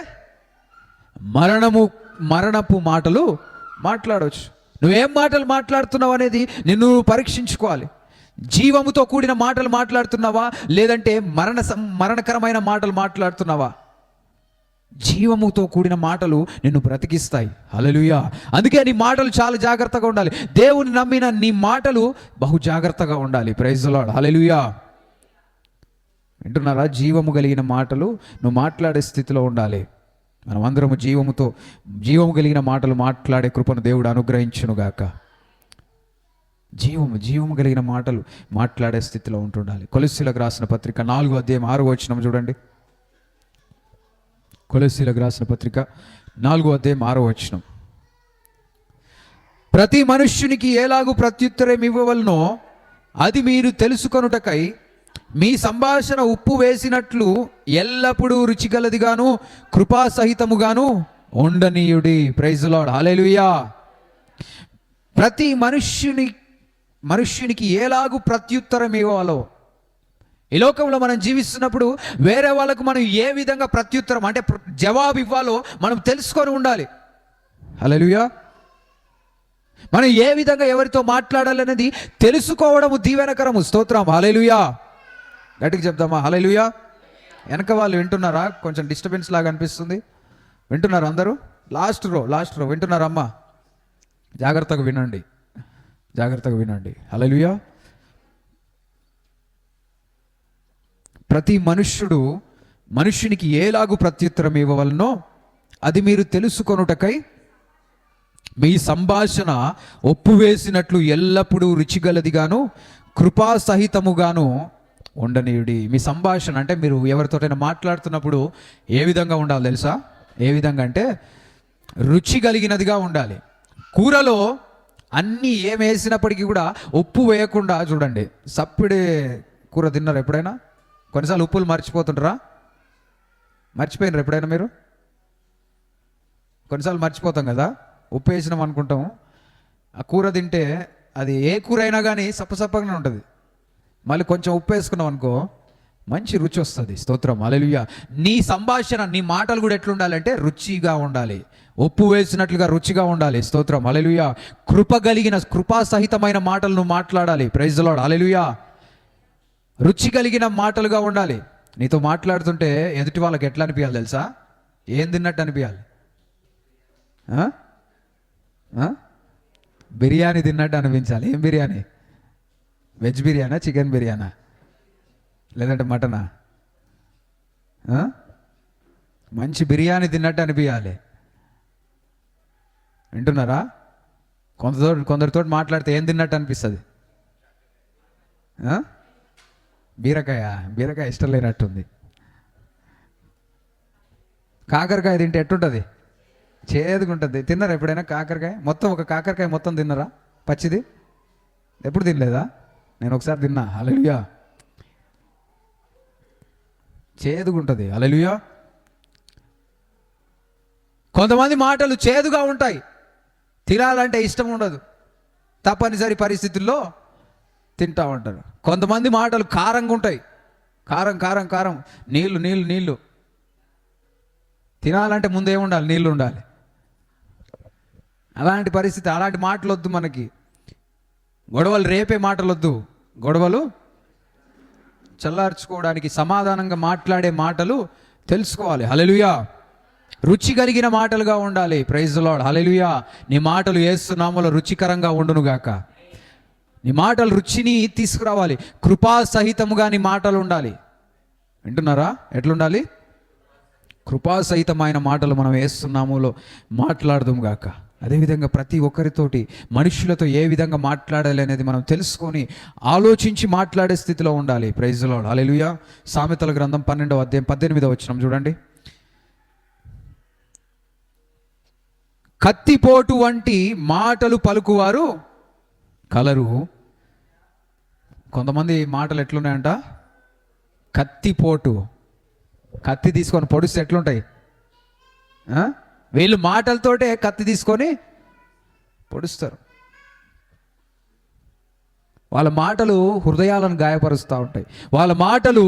మరణపు మాటలు మాట్లాడవచ్చు. నువ్వేం మాటలు మాట్లాడుతున్నావు అనేది నిన్ను పరీక్షించుకోవాలి. జీవముతో కూడిన మాటలు మాట్లాడుతున్నావా, లేదంటే మరణకరమైన మాటలు మాట్లాడుతున్నావా? జీవముతో కూడిన మాటలు నిన్ను బ్రతికిస్తాయి. హల్లెలూయా. అందుకే నీ మాటలు చాలా జాగ్రత్తగా ఉండాలి. దేవుని నమ్మిన నీ మాటలు బహు జాగ్రత్తగా ఉండాలి. Praise the lord. హల్లెలూయా. వింటున్నారా? జీవము కలిగిన మాటలు నువ్వు మాట్లాడే స్థితిలో ఉండాలి. మనం అందరము జీవము కలిగిన మాటలు మాట్లాడే కృపను దేవుడు అనుగ్రహించునుగాక. జీవము కలిగిన మాటలు మాట్లాడే స్థితిలో ఉంటుండాలి. కొలస్సీలకు రాసిన పత్రిక 4వ అధ్యాయం 6వ వచనం చూడండి. కొలస్సీలకు రాసిన పత్రిక 4వ అధ్యాయం 6వ వచనం. ప్రతి మనుష్యునికి ఎలాగూ ప్రత్యుత్తరం ఇవ్వవలనో అది మీరు తెలుసుకొనుటకై మీ సంభాషణ ఉప్పు వేసినట్లు ఎల్లప్పుడూ రుచిగలదిగాను కృపాసహితముగాను ఉండనీయుడి. Praise the lord. హల్లెలూయా. ప్రతి మనుష్యునికి ఎలాగూ ప్రత్యుత్తరం ఇవ్వాలో, ఈ లోకంలో మనం జీవిస్తున్నప్పుడు వేరే వాళ్ళకు మనం ఏ విధంగా ప్రత్యుత్తరం అంటే జవాబు ఇవ్వాలో మనం తెలుసుకొని ఉండాలి. హల్లెలూయా. మనం ఏ విధంగా ఎవరితో మాట్లాడాలనేది తెలుసుకోవడము దీవెనకరము. స్తోత్రం. హల్లెలూయా. గట్టిగా చెప్దామా? హల్లెలూయా. వెనక వాళ్ళు వింటున్నారా? కొంచెం డిస్టర్బెన్స్ లాగా అనిపిస్తుంది. వింటున్నారు అందరూ? లాస్ట్ రో వింటున్నారమ్మా? జాగ్రత్తగా వినండి. హల్లెలూయా. ప్రతి మనుష్యునికి ఎలాగూ ప్రత్యుత్తరం ఇవ్వవలనో అది మీరు తెలుసుకొనుటకై మీ సంభాషణ ఒప్పు వేసినట్లు ఎల్లప్పుడూ రుచిగలదిగాను కృపాసహితముగాను ఉండనీయుడి. మీ సంభాషణ అంటే మీరు ఎవరితోటైనా మాట్లాడుతున్నప్పుడు ఏ విధంగా ఉండాలి తెలుసా? ఏ విధంగా అంటే రుచి కలిగినదిగా ఉండాలి. కూరలో అన్నీ ఏం వేసినప్పటికీ కూడా ఉప్పు వేయకుండా చూడండి. సప్పిడే కూర తిన్నారు ఎప్పుడైనా? కొన్నిసార్లు ఉప్పులు మర్చిపోతుంటారా? మర్చిపోయినారు ఎప్పుడైనా మీరు? కొన్నిసార్లు మర్చిపోతాం కదా, ఉప్పు వేసినాం అనుకుంటాము. ఆ కూర తింటే అది ఏ కూర అయినా కానీ సప్పసప్పగానే ఉంటుంది. మళ్ళీ కొంచెం ఉప్పు వేసుకున్నాం అనుకో, మంచి రుచి వస్తుంది. స్తోత్రం, హల్లెలూయా. నీ సంభాషణ, నీ మాటలు కూడా ఎట్లుండాలంటే రుచిగా ఉండాలి, ఉప్పు వేసినట్లుగా రుచిగా ఉండాలి. స్తోత్రం, హల్లెలూయా. కృపా సహితమైన మాటలు నువ్వు మాట్లాడాలి. ప్రైజ్ ది లార్డ్, హల్లెలూయా. రుచి కలిగిన మాటలుగా ఉండాలి. నీతో మాట్లాడుతుంటే ఎదుటి వాళ్ళకి ఎట్లా అనిపించాలి తెలుసా? ఏం తిన్నట్టు అనిపించాలి? బిర్యానీ తిన్నట్టు అనిపించాలి. ఏం బిర్యానీ? వెజ్ బిర్యానా, చికెన్ బిర్యానా, లేదంటే మటనా? మంచి బిర్యానీ తిన్నట్టు అనిపించాలి. వింటున్నారా? కొందరితో మాట్లాడితే ఏం తిన్నట్టు అనిపిస్తుంది? బీరకాయ ఇష్టం లేనట్టుంది. కాకరకాయ తింటే ఎట్టుంటుంది? చేదుగుంటుంది. తిన్నారా ఎప్పుడైనా కాకరకాయ? మొత్తం ఒక కాకరకాయ మొత్తం తిన్నారా? పచ్చిది ఎప్పుడు తినలేదా? నేను ఒకసారి తిన్నా. హల్లెలూయా. చేదుగుంటుంది. హల్లెలూయా. కొంతమంది మాటలు చేదుగా ఉంటాయి, తినాలంటే ఇష్టం ఉండదు, తప్పనిసరి పరిస్థితుల్లో తింటా ఉంటారు. కొంతమంది మాటలు కారంగా ఉంటాయి, కారం కారం కారం, నీళ్ళు నీళ్ళు నీళ్ళు. తినాలంటే ముందు ఏముండాలి? నీళ్ళు ఉండాలి. అలాంటి పరిస్థితి, అలాంటి మాటలు వద్దు మనకి. గొడవలు రేపే మాటలు వద్దు, గొడవలు చల్లార్చుకోవడానికి సమాధానంగా మాట్లాడే మాటలు తెలుసుకోవాలి. హల్లెలూయా. రుచి కలిగిన మాటలుగా ఉండాలి. Praise the lord, hallelujah. నీ మాటలు యేసు నామములో రుచికరంగా ఉండునుగాక. నీ మాటలు రుచిని తీసుకురావాలి. కృపా సహితముగా నీ మాటలు ఉండాలి. వింటున్నారా? ఎట్లుండాలి? కృపా సహితమైన మాటలు మనం యేసు నామములో మాట్లాడదాము గాక. అదేవిధంగా ప్రతి ఒక్కరితోటి, మనుషులతో ఏ విధంగా మాట్లాడాలి అనేది మనం తెలుసుకొని ఆలోచించి మాట్లాడే స్థితిలో ఉండాలి. ప్రైజ్ ది లార్డ్, హల్లెలూయా. సామెతల గ్రంథం 12వ అధ్యాయం 18వ వచనం చూడండి. కత్తిపోటు వంటి మాటలు పలుకువారు కలరు. కొంతమంది మాటలు ఎట్లున్నాయంట? కత్తిపోటు. కత్తి తీసుకొని పొడిస్తే ఎట్లుంటాయి? వీళ్ళు మాటలతోటే కత్తి తీసుకొని పొడుస్తారు. వాళ్ళ మాటలు హృదయాలను గాయపరుస్తూ ఉంటాయి. వాళ్ళ మాటలు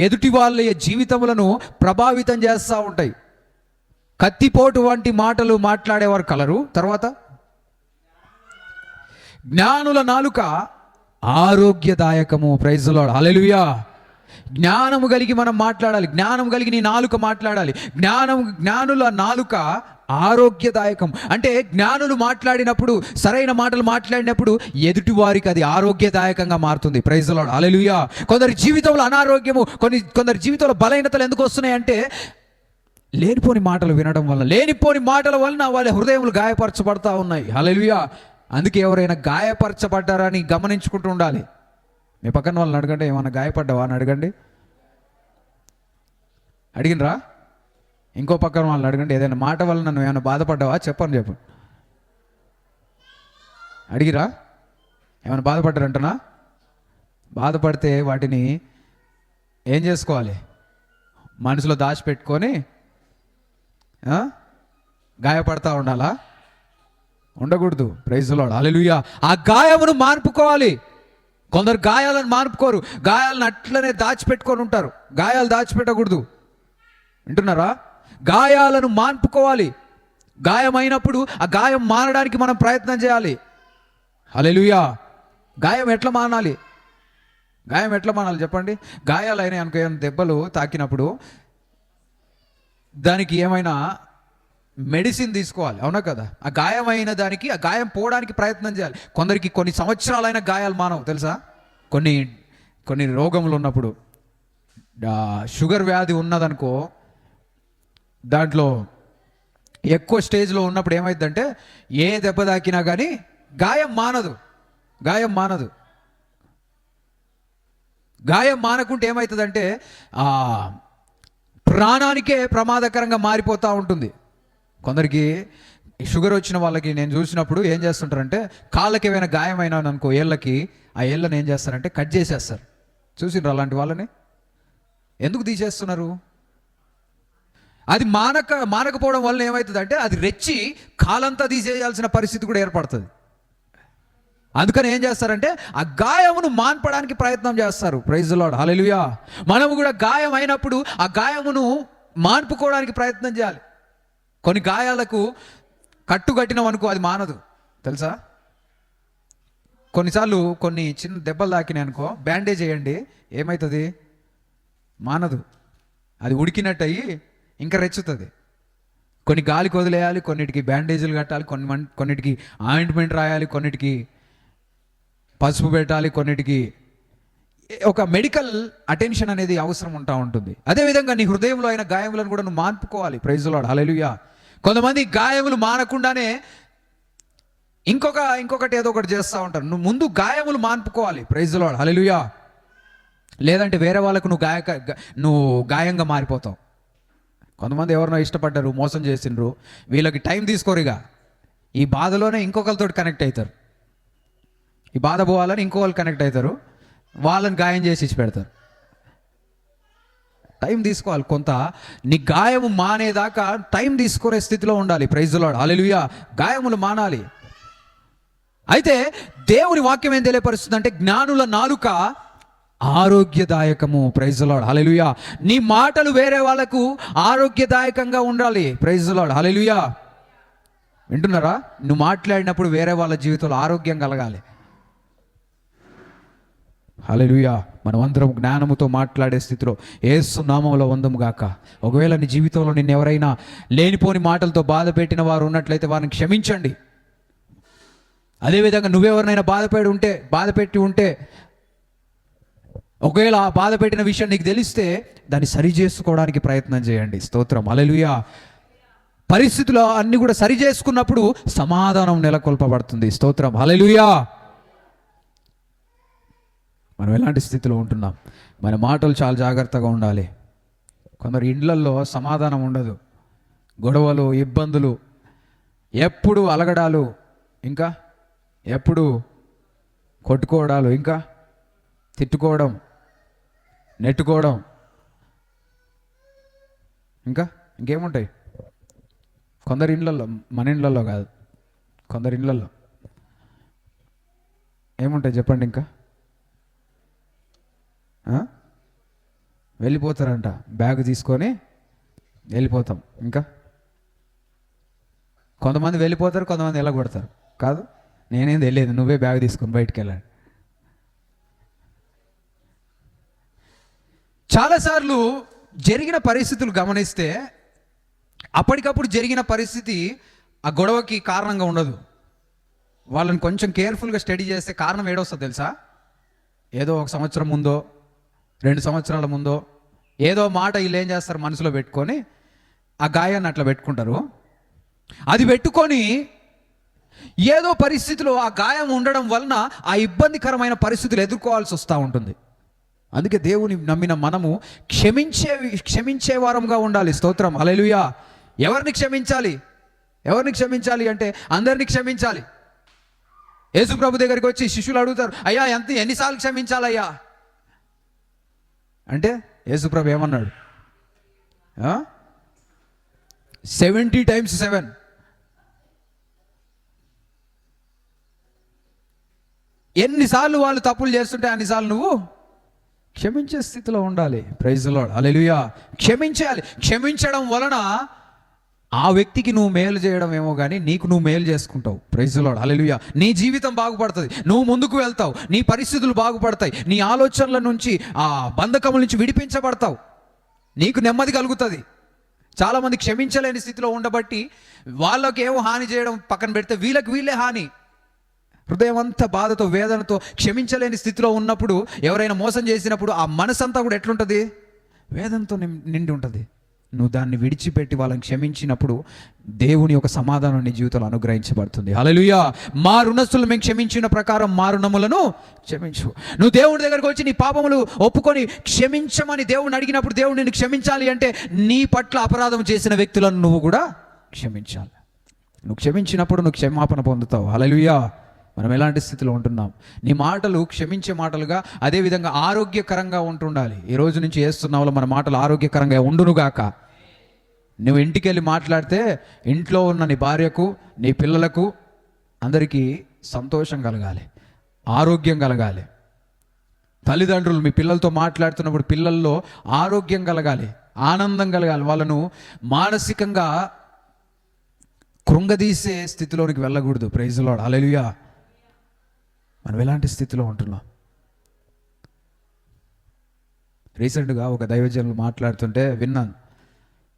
ఎదుటి వాళ్ళ జీవితములను ప్రభావితం చేస్తూ ఉంటాయి. కత్తిపోటు వంటి మాటలు మాట్లాడేవారు కలరు. తర్వాత జ్ఞానుల నాలుక ఆరోగ్యదాయకము. ప్రైజ్ ది లార్డ్, హల్లెలూయా. జ్ఞానము కలిగి మనం మాట్లాడాలి. జ్ఞానం కలిగి నీ నాలుక మాట్లాడాలి. జ్ఞానుల నాలుక ఆరోగ్యదాయకం. అంటే జ్ఞానులు మాట్లాడినప్పుడు, సరైన మాటలు మాట్లాడినప్పుడు ఎదుటి వారికి అది ఆరోగ్యదాయకంగా మారుతుంది. ప్రైజ్ ది లార్డ్, హల్లెలూయా. కొందరి జీవితంలో అనారోగ్యము, కొందరి జీవితంలో బలహీనతలు ఎందుకు వస్తున్నాయంటే లేనిపోని మాటలు వినడం వల్ల, లేనిపోని మాటల వలన వాళ్ళ హృదయములు గాయపరచబడతా ఉన్నాయి. హల్లెలూయా. అందుకే ఎవరైనా గాయపరచబడ్డారని గమనించుకుంటూ ఉండాలి. మీ పక్కన వాళ్ళని అడగండి, ఏమన్నా గాయపడ్డావా అని అడగండి. అడిగినరా? ఇంకో పక్కన వాళ్ళని అడగండి, ఏదైనా మాట వల్ల నన్ను ఏమైనా బాధపడ్డావా చెప్పండి. అడిగిరా? ఏమైనా బాధపడ్డారంటనా? బాధపడితే వాటిని ఏం చేసుకోవాలి? మనసులో దాచిపెట్టుకొని గాయపడతా ఉండాలా? ఉండకూడదు. ప్రైజ్ ది లార్డ్, హల్లెలూయా. ఆ గాయమును మాన్పుకోవాలి. కొందరు గాయాలను మాన్పుకోరు, గాయాలను అట్లనే దాచిపెట్టుకొని ఉంటారు. గాయాలు దాచిపెట్టకూడదు. వింటున్నారా? గాయాలను మాన్పుకోవాలి. గాయమైనప్పుడు ఆ గాయం మానడానికి మనం ప్రయత్నం చేయాలి. హల్లెలూయా. గాయం ఎట్లా మానాలి? గాయం ఎట్లా మానాలి చెప్పండి? గాయాలు అయినాయి అనుకో, ఏమైనా దెబ్బలు తాకినప్పుడు దానికి ఏమైనా మెడిసిన్ తీసుకోవాలి, అవునా కదా? ఆ గాయమైన దానికి, ఆ గాయం పోవడానికి ప్రయత్నం చేయాలి. కొందరికి కొన్ని సంవత్సరాలైన గాయాలు మానవు తెలుసా? కొన్ని రోగములు ఉన్నప్పుడు, షుగర్ వ్యాధి ఉన్నదనుకో, దాంట్లో ఎక్కువ స్టేజ్లో ఉన్నప్పుడు ఏమైందంటే ఏ దెబ్బ తాకినా కానీ గాయం మానదు. గాయం మానకుంటే ఏమవుతుందంటే ప్రాణానికే ప్రమాదకరంగా మారిపోతూ ఉంటుంది. కొందరికి షుగర్ వచ్చిన వాళ్ళకి నేను చూసినప్పుడు ఏం చేస్తుంటారంటే కాళ్ళకి ఏమైనా గాయమైనా అనుకో ఏళ్ళకి, ఆ ఏళ్ళని ఏం చేస్తారంటే కట్ చేసేస్తారు. చూసినారు అలాంటి వాళ్ళని? ఎందుకు తీసేస్తున్నారు? అది మానకపోవడం వల్ల ఏమవుతుందంటే అది రెచ్చి కాలంతా తీసేయాల్సిన పరిస్థితి కూడా ఏర్పడుతుంది. అందుకని ఏం చేస్తారంటే ఆ గాయమును మాన్పడానికి ప్రయత్నం చేస్తారు. Praise the lord, hallelujah. మనము కూడా గాయం అయినప్పుడు ఆ గాయమును మాన్పుకోవడానికి ప్రయత్నం చేయాలి. కొన్ని గాయాలకు కట్టినాం అనుకో అది మానదు, తెలుసా? కొన్నిసార్లు కొన్ని చిన్న దెబ్బలు తాకినాయి అనుకో బ్యాండేజ్ వేయండి, ఏమవుతుంది? మానదు, అది ఉడికినట్టు అయ్యి ఇంకా రెచ్చుతుంది. కొన్ని గాలికి వదిలేయాలి, కొన్నిటికి బ్యాండేజీలు కట్టాలి, కొన్నిటికి ఆయింట్మెంట్ రాయాలి, కొన్నిటికి పసుపు పెట్టాలి, కొన్నిటికి ఒక మెడికల్ అటెన్షన్ అనేది అవసరం ఉంటుంది. అదేవిధంగా నీ హృదయంలో అయిన గాయములను కూడా నువ్వు మాన్పుకోవాలి. ప్రైజ్ ది లార్డ్, హల్లెలూయా. కొంతమంది గాయములు మానకుండానే ఇంకొకటి ఏదో ఒకటి చేస్తూ ఉంటారు. నువ్వు ముందు గాయములు మాన్పుకోవాలి. ప్రైజ్ ది లార్డ్, హల్లెలూయా. లేదంటే వేరే వాళ్ళకు నువ్వు గాయంగా మారిపోతావు. కొంతమంది ఎవరినో ఇష్టపడ్డారు, మోసం చేసిండ్రు, వీళ్ళకి టైం తీసుకోరుగా ఈ బాధలోనే ఇంకొకరితో కనెక్ట్ అవుతారు. ఈ బాధ పోవాలని ఇంకొకరు కనెక్ట్ అవుతారు, వాళ్ళని గాయం చేసి ఇచ్చి పెడతారు. టైం తీసుకోవాలి. కొంత నీ గాయము మానేదాకా టైం తీసుకునే స్థితిలో ఉండాలి. ప్రైజ్ ది లార్డ్, హల్లెలూయా. గాయములు మానాలి. అయితే దేవుని వాక్యం ఏం తెలియపరుస్తుంది అంటే జ్ఞానుల నాలుక ఆరోగ్యదాయకము. Praise the lord, hallelujah. నీ మాటలు వేరే వాళ్ళకు ఆరోగ్యదాయకంగా ఉండాలి. Praise the lord, hallelujah. వింటున్నారా? నువ్వు మాట్లాడినప్పుడు వేరే వాళ్ళ జీవితంలో ఆరోగ్యం కలగాలి. హల్లెలూయా. మనమందరం జ్ఞానముతో మాట్లాడే స్థితిలో యేసు నామములో ఉందము గాక. ఒకవేళ నీ జీవితంలో నిన్ను ఎవరైనా లేనిపోని మాటలతో బాధ పెట్టిన వారు ఉన్నట్లయితే వారిని క్షమించండి. అదేవిధంగా నువ్వెవరినైనా బాధ పెట్టి ఉంటే ఒకవేళ ఆ బాధ పెట్టిన విషయం నీకు తెలిస్తే దాన్ని సరి చేసుకోవడానికి ప్రయత్నం చేయండి. స్తోత్రం, హల్లెలూయా. పరిస్థితులు అన్ని కూడా సరి చేసుకున్నప్పుడు సమాధానం నెలకొల్పబడుతుంది. స్తోత్రం, హల్లెలూయా. మనం ఎలాంటి స్థితిలో ఉంటున్నాం? మన మాటలు చాలా జాగ్రత్తగా ఉండాలి. కొందరు ఇండ్లల్లో సమాధానం ఉండదు, గొడవలు, ఇబ్బందులు, ఎప్పుడు అలగడాలు, ఇంకా ఎప్పుడు కొట్టుకోవడాలు, ఇంకా తిట్టుకోవడం, నెట్టుకోవడం, ఇంకేముంటాయి? కొందరు ఇండ్లలో, మన ఇండ్లలో కాదు, కొందరు ఇండ్లలో ఏముంటాయి చెప్పండి? ఇంకా వెళ్ళిపోతారంట, బ్యాగ్ తీసుకొని వెళ్ళిపోతాం. ఇంకా కొంతమంది వెళ్ళిపోతారు, కొంతమంది వెళ్ళగొడతారు. కాదు, నేనేం తెలియదు, నువ్వే బ్యాగ్ తీసుకొని బయటికి వెళ్ళాలి. చాలాసార్లు జరిగిన పరిస్థితులు గమనిస్తే అప్పటికప్పుడు జరిగిన పరిస్థితి ఆ గొడవకి కారణంగా ఉండదు. వాళ్ళని కొంచెం కేర్ఫుల్గా స్టడీ చేస్తే కారణం ఏడొస్తుంది తెలుసా? ఏదో 1 సంవత్సరం ముందో 2 సంవత్సరాల ముందో ఏదో మాట వీళ్ళు ఏం చేస్తారు, మనసులో పెట్టుకొని ఆ గాయాన్ని అట్లా పెట్టుకుంటారు. అది పెట్టుకొని ఏదో పరిస్థితిలో ఆ గాయం ఉండడం వలన ఆ ఇబ్బందికరమైన పరిస్థితులు ఎదుర్కోవాల్సి వస్తూ ఉంటుంది. అందుకే దేవుని నమ్మిన మనము క్షమించే వారంగా ఉండాలి. స్తోత్రం, హల్లెలూయా. ఎవరిని క్షమించాలి అంటే అందరినీ క్షమించాలి. యేసు ప్రభు దగ్గరికి వచ్చి శిష్యులు అడుగుతారు, అయ్యా ఎన్నిసార్లు క్షమించాలయ్యా అంటే యేసు ప్రభు ఏమన్నాడు? 70 times 7. ఎన్నిసార్లు వాళ్ళు తప్పులు చేస్తుంటే అన్నిసార్లు నువ్వు క్షమించే స్థితిలో ఉండాలి. ప్రైజ్ ది లార్డ్, హల్లెలూయా. క్షమించడం వలన ఆ వ్యక్తికి నువ్వు మేలు చేయడం ఏమో కానీ నీకు నువ్వు మేలు చేసుకుంటావు. Praise the lord, hallelujah. నీ జీవితం బాగుపడుతుంది, నువ్వు ముందుకు వెళ్తావు, నీ పరిస్థితులు బాగుపడతాయి, నీ ఆలోచనల నుంచి ఆ బంధకముల నుంచి విడిపించబడతావు, నీకు నెమ్మది కలుగుతుంది. చాలామంది క్షమించలేని స్థితిలో ఉండబట్టి వాళ్ళకి ఏమో హాని చేయడం పక్కన పెడితే వీళ్ళే హాని. హృదయం అంతా బాధతో, వేదనతో, క్షమించలేని స్థితిలో ఉన్నప్పుడు ఎవరైనా మోసం చేసినప్పుడు ఆ మనసంతా కూడా ఎట్లుంటుంది? వేదనతో నిండి ఉంటుంది. నువ్వు దాన్ని విడిచిపెట్టి వాళ్ళని క్షమించినప్పుడు దేవుని యొక్క సమాధానం నీ జీవితంలో అనుగ్రహించబడుతుంది. హల్లెలూయా. మా రుణస్తులు మేము క్షమించిన ప్రకారం మా రుణములను క్షమించు. నువ్వు దేవుడి దగ్గరకు వచ్చి నీ పాపములు ఒప్పుకొని క్షమించమని దేవుడిని అడిగినప్పుడు దేవుడు నిన్ను క్షమించాలి అంటే నీ పట్ల అపరాధం చేసిన వ్యక్తులను నువ్వు కూడా క్షమించాలి. నువ్వు క్షమించినప్పుడు నువ్వు క్షమాపణ పొందుతావు. హల్లెలూయా. మనం ఎలాంటి స్థితిలో ఉంటున్నాం? నీ మాటలు క్షమించే మాటలుగా, అదేవిధంగా ఆరోగ్యకరంగా ఉంటుండాలి. ఈ రోజు నుంచి చేస్తున్నావు మన మాటలు ఆరోగ్యకరంగా ఉండునుగాక. నువ్వు ఇంటికి వెళ్ళి మాట్లాడితే ఇంట్లో ఉన్న నీ భార్యకు, నీ పిల్లలకు, అందరికీ సంతోషం కలగాలి, ఆరోగ్యం కలగాలి. తల్లిదండ్రులు మీ పిల్లలతో మాట్లాడుతున్నప్పుడు పిల్లల్లో ఆరోగ్యం కలగాలి, ఆనందం కలగాలి. వాళ్ళను మానసికంగా కృంగదీసే స్థితిలోనికి వెళ్ళకూడదు. Praise lord. హల్లెలూయా. మనం ఎలాంటి స్థితిలో ఉంటున్నాం? రీసెంట్గా ఒక దైవజనులు మాట్లాడుతుంటే విన్నాను.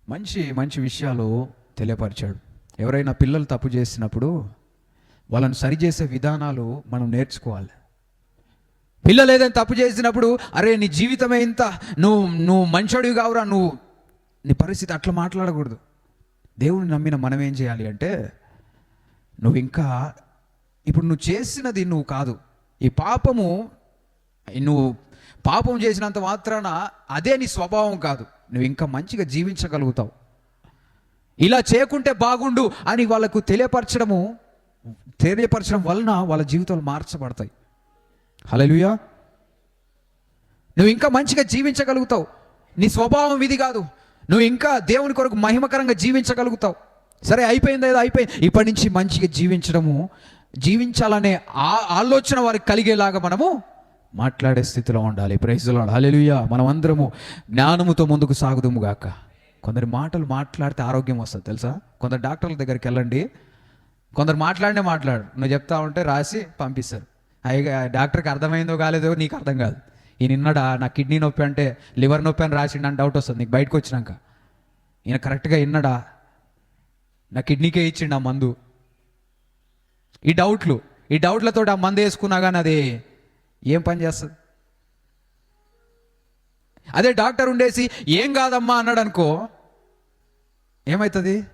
మంచి మంచి విషయాలు తెలియపరిచాడు. ఎవరైనా పిల్లలు తప్పు చేసినప్పుడు వాళ్ళని సరిచేసే విధానాలు మనం నేర్చుకోవాలి. పిల్లలు ఏదైనా తప్పు చేసినప్పుడు, అరే నీ జీవితమే ఇంత, నువ్వు మంచోడివి కావురా, నీ పరిస్థితి అట్లా మాట్లాడకూడదు. దేవుని నమ్మిన మనం ఏం చేయాలి అంటే, ఇప్పుడు నువ్వు చేసినది నువ్వు కాదు. ఈ పాపము, నువ్వు పాపం చేసినంత మాత్రాన అదే నీ స్వభావం కాదు. నువ్వు ఇంకా మంచిగా జీవించగలుగుతావు. ఇలా చేయకుంటే బాగుండు అని వాళ్ళకు తెలియపరచడం వలన వాళ్ళ జీవితాలు మార్చబడతాయి. హల్లెలూయా. నువ్వు ఇంకా మంచిగా జీవించగలుగుతావు. నీ స్వభావం ఇది కాదు. నువ్వు ఇంకా దేవుని కొరకు మహిమకరంగా జీవించగలుగుతావు. సరే, అయిపోయింది ఏదో అయిపోయింది, ఇప్పటి నుంచి మంచిగా జీవించాలనే ఆలోచన వారికి కలిగేలాగా మనము మాట్లాడే స్థితిలో ఉండాలి. Praise the lord. హల్లెలూయా. మనం అందరము జ్ఞానముతో ముందుకు సాగుదుము గాక. కొందరు మాటలు మాట్లాడితే ఆరోగ్యం వస్తుంది తెలుసా? కొందరు డాక్టర్ల దగ్గరికి వెళ్ళండి, కొందరు మాట్లాడు నువ్వు చెప్తా ఉంటే రాసి పంపిస్తారు. అయ్యి డాక్టర్కి అర్థమైందో కాలేదో నీకు అర్థం కాదు. ఈయన నిన్నడా నా కిడ్నీ నొప్పి అంటే లివర్ నొప్పి అని రాసిండు అని డౌట్ వస్తుంది నీకు బయటకు వచ్చినాక. ఈయన కరెక్ట్గా విన్నాడా? నా కిడ్నీకే ఇచ్చిండు ఆ మందు. ఈ డౌట్లతో ఆ మందు వేసుకున్నా కానీ అది ఏం పని చేస్తుంది? అదే డాక్టర్ ఉండేసి ఏం కాదమ్మా అన్నాడు అనుకో, ఏమవుతుంది?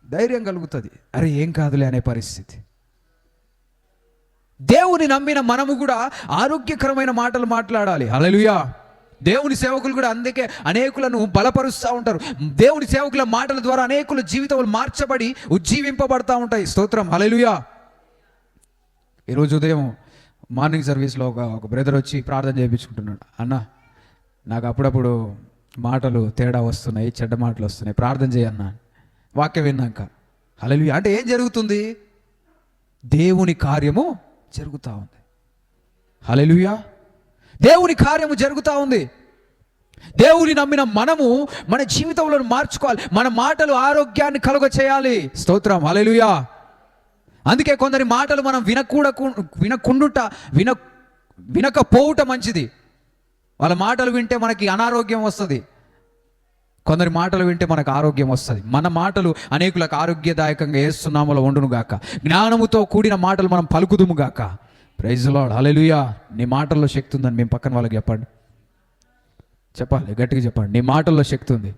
ధైర్యం కలుగుతుంది, అరే ఏం కాదులే అనే పరిస్థితి. దేవుని నమ్మిన మనము కూడా ఆరోగ్యకరమైన మాటలు మాట్లాడాలి. హల్లెలూయా. దేవుని సేవకులు కూడా అందుకే అనేకులను బలపరుస్తూ ఉంటారు. దేవుని సేవకుల మాటల ద్వారా అనేకుల జీవితాలు మార్చబడి ఉజ్జీవింపబడతా ఉంటాయి. స్తోత్రం. హల్లెలూయా. ఈరోజు ఉదయం మార్నింగ్ సర్వీస్లో ఒక బ్రదర్ వచ్చి ప్రార్థన చేయించుకుంటున్నాడు. అన్న, నాకు అప్పుడప్పుడు మాటలు తేడా వస్తున్నాయి, చెడ్డ మాటలు వస్తున్నాయి, ప్రార్థన చేయన్నా. వాక్యం విన్నాక హల్లెలూయా అంటే ఏం జరుగుతుంది? దేవుని కార్యము జరుగుతూ ఉంది. హల్లెలూయా. దేవుని కార్యము జరుగుతూ ఉంది. దేవుని నమ్మిన మనము మన జీవితంలో మార్చుకోవాలి. మన మాటలు ఆరోగ్యాన్ని కలుగ చేయాలి. స్తోత్రం. హల్లెలూయా. అందుకే కొందరి మాటలు మనం వినకపోవుట మంచిది. వాళ్ళ మాటలు వింటే మనకి అనారోగ్యం వస్తుంది, కొందరి మాటలు వింటే మనకు ఆరోగ్యం వస్తుంది. మన మాటలు అనేకులకు ఆరోగ్యదాయకంగా యేసునామములో ఉండునుగాక. జ్ఞానముతో కూడిన మాటలు మనం పలుకుదుముగాక. Praise the lord. హల్లెలూయా. నీ మాటల్లో శక్తి ఉందని మేము పక్కన వాళ్ళకి చెప్పాలి, గట్టిగా చెప్పండి. నీ మాటల్లో శక్తి ఉంది.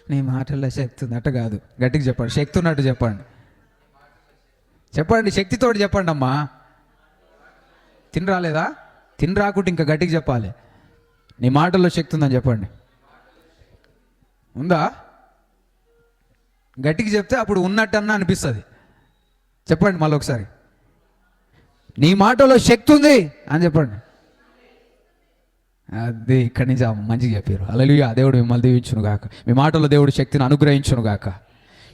నీ మాటల్లో శక్తి ఉంది అట్ట కాదు, గట్టిగా చెప్పండి. శక్తి ఉన్నట్టు చెప్పండి. శక్తితోటి చెప్పండి అమ్మా. తిని రాలేదా? తిని రాకుంటే ఇంకా గట్టిగా చెప్పాలి. నీ మాటల్లో శక్తి ఉందని చెప్పండి. ఉందా? గట్టిగా చెప్తే అప్పుడు ఉన్నట్టన్నా అనిపిస్తుంది. చెప్పండి మళ్ళీ ఒకసారి. నీ మాటలో శక్తి ఉంది అని చెప్పండి. అది ఇక్కడి నుంచి మంచిగా చెప్పారు. హల్లెలూయా. దేవుడు మిమ్మల్ని దీవించును గాక. మీ మాటలో దేవుడు శక్తిని అనుగ్రహించును గాక.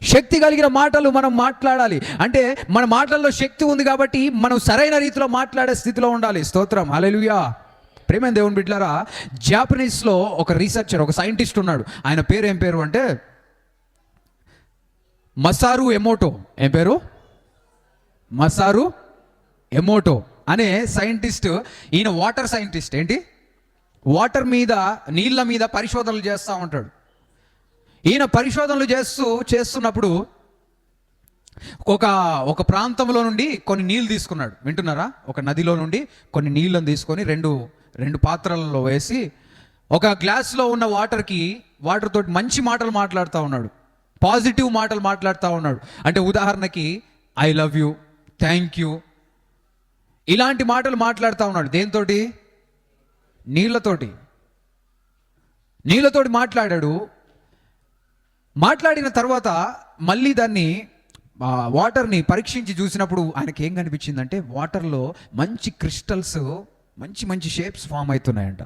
శక్తి కలిగిన మాటలు మనం మాట్లాడాలి. అంటే మన మాటల్లో శక్తి ఉంది కాబట్టి మనం సరైన రీతిలో మాట్లాడే స్థితిలో ఉండాలి. స్తోత్రం. హల్లెలూయా. ప్రేమైన దేవుని బిడ్డలారా, జాపనీస్లో ఒక రీసెర్చర్, ఒక సైంటిస్ట్ ఉన్నాడు. ఆయన పేరు ఏం పేరు అంటే మసారు ఎమోటో. ఏం పేరు? మసారు ఎమోటో అనే సైంటిస్ట్. ఈయన వాటర్ సైంటిస్ట్. ఏంటి? వాటర్ మీద, నీళ్ళ మీద పరిశోధనలు చేస్తూ ఉంటాడు. ఈయన పరిశోధనలు చేస్తున్నప్పుడు ఒక ప్రాంతంలో నుండి కొన్ని నీళ్ళు తీసుకున్నాడు. వింటున్నారా? ఒక నదిలో నుండి కొన్ని నీళ్ళను తీసుకొని రెండు పాత్రలలో వేసి ఒక గ్లాస్లో ఉన్న వాటర్ తోటి మంచి మాటలు మాట్లాడుతూ ఉన్నాడు, పాజిటివ్ మాటలు మాట్లాడుతూ ఉన్నాడు. అంటే ఉదాహరణకి I love you, thank you, ఇలాంటి మాటలు మాట్లాడుతూ ఉన్నాడు. దేనితోటి? నీళ్ళతోటి మాట్లాడాడు. మాట్లాడిన తర్వాత మళ్ళీ దాన్ని వాటర్ని పరీక్షించి చూసినప్పుడు ఆయనకి ఏం కనిపించిందంటే వాటర్లో మంచి క్రిస్టల్స్, మంచి మంచి షేప్స్ ఫామ్ అవుతున్నాయంట.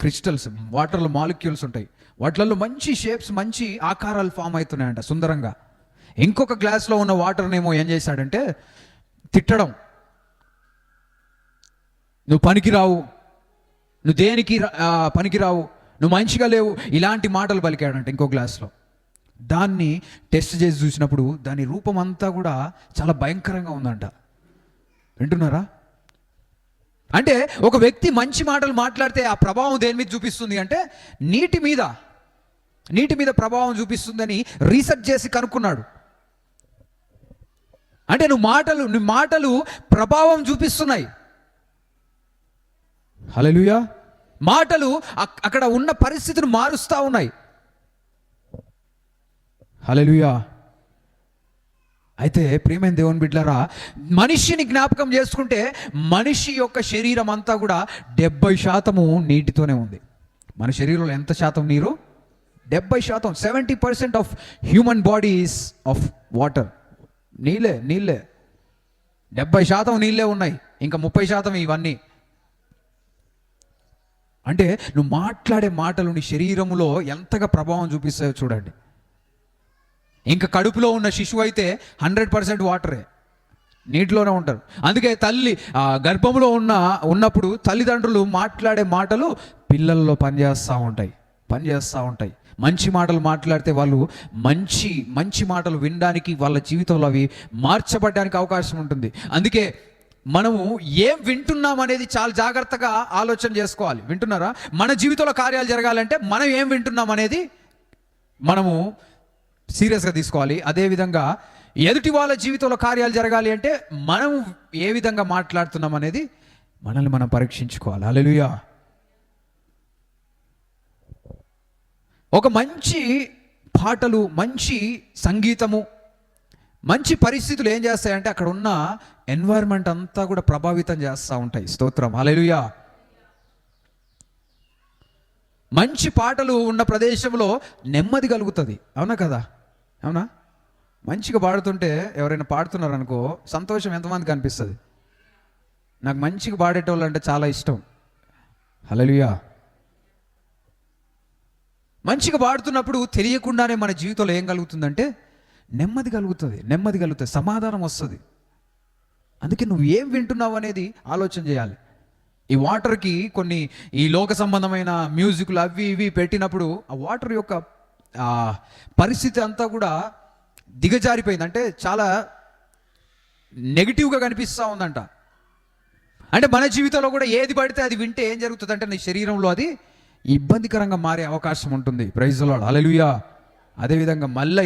క్రిస్టల్స్, వాటర్లో మాలిక్యూల్స్ ఉంటాయి, వాటిల్లో మంచి షేప్స్, మంచి ఆకారాలు ఫామ్ అవుతున్నాయంట సుందరంగా. ఇంకొక గ్లాస్లో ఉన్న వాటర్నేమో ఏం చేశాడంటే తిట్టడం, నువ్వు పనికిరావు, నువ్వు దేనికి పనికిరావు, నువ్వు మంచిగా లేవు, ఇలాంటి మాటలు పలికాడంట ఇంకో గ్లాస్లో. దాన్ని టెస్ట్ చేసి చూసినప్పుడు దాని రూపం అంతా కూడా చాలా భయంకరంగా ఉందంట. వింటున్నారా? అంటే ఒక వ్యక్తి మంచి మాటలు మాట్లాడితే ఆ ప్రభావం దేని మీద చూపిస్తుంది అంటే నీటి మీద ప్రభావం చూపిస్తుందని రీసెర్చ్ చేసి కనుక్కున్నాడు. అంటే నీ మాటలు ప్రభావం చూపిస్తున్నాయి. హల్లెలూయా. మాటలు అక్కడ ఉన్న పరిస్థితిని మారుస్తూ ఉన్నాయి. హల్లెలూయా. అయితే ప్రియమైన దేవుని బిడ్డలారా, మనిషిని జ్ఞాపకం చేసుకుంటే మనిషి యొక్క శరీరం అంతా కూడా 70% నీటితోనే ఉంది. మన శరీరంలో ఎంత శాతం నీరు? 70%. 70% of human body is of water. నీళ్ళే 70% నీళ్ళే ఉన్నాయి, ఇంకా 30% ఇవన్నీ. అంటే నువ్వు మాట్లాడే మాటలు నీ శరీరంలో ఎంతగా ప్రభావం చూపిస్తాయో చూడండి. ఇంకా కడుపులో ఉన్న శిశువు అయితే 100% వాటరే, నీటిలోనే ఉంటారు. అందుకే తల్లి గర్భంలో ఉన్నప్పుడు తల్లిదండ్రులు మాట్లాడే మాటలు పిల్లల్లో పనిచేస్తూ ఉంటాయి. మంచి మాటలు మాట్లాడితే వాళ్ళు మంచి మాటలు వినడానికి, వాళ్ళ జీవితంలో అవి మార్చబడడానికి అవకాశం ఉంటుంది. అందుకే మనము ఏం వింటున్నాం అనేది చాలా జాగ్రత్తగా ఆలోచన చేసుకోవాలి. వింటున్నారా? మన జీవితంలో కార్యాలు జరగాలంటే మనం ఏం వింటున్నాం అనేది మనము సీరియస్గా తీసుకోవాలి. అదేవిధంగా ఎదుటి వాళ్ళ జీవితంలో కార్యాలు జరగాలి అంటే మనం ఏ విధంగా మాట్లాడుతున్నాం అనేది మనల్ని మనం పరీక్షించుకోవాలి. హల్లెలూయా. ఒక మంచి పాటలు, మంచి సంగీతము, మంచి పరిస్థితులు ఏం చేస్తాయంటే అక్కడ ఉన్న ఎన్వైరన్మెంట్ అంతా కూడా ప్రభావితం చేస్తూ ఉంటాయి. స్తోత్రం. హల్లెలూయా. మంచి పాటలు ఉన్న ప్రదేశంలో నెమ్మది కలుగుతుంది. అవునా కదా? అవునా? మంచిగా పాడుతుంటే ఎవరైనా పాడుతున్నారు అనుకో, సంతోషం ఎంతమందికి అనిపిస్తుంది? నాకు మంచిగా పాడేటోళ్ళు అంటే చాలా ఇష్టం. హల్లెలూయా. మంచిగా పాడుతున్నప్పుడు తెలియకుండానే మన జీవితంలో ఏం కలుగుతుందంటే నెమ్మది కలుగుతుంది, సమాధానం వస్తుంది. అందుకే నువ్వు ఏం వింటున్నావు అనేది ఆలోచన చేయాలి. ఈ వాటర్కి కొన్ని ఈ లోక సంబంధమైన మ్యూజిక్లు అవి ఇవి పెట్టినప్పుడు ఆ వాటర్ యొక్క పరిస్థితి అంతా కూడా దిగజారిపోయింది. అంటే చాలా నెగిటివ్గా కనిపిస్తూ ఉందంట. అంటే మన జీవితంలో కూడా ఏది పడితే అది వింటే ఏం జరుగుతుంది అంటే నీ శరీరంలో అది ఇబ్బందికరంగా మారే అవకాశం ఉంటుంది. Praise the lord. హల్లెలూయా. అదేవిధంగా మళ్ళీ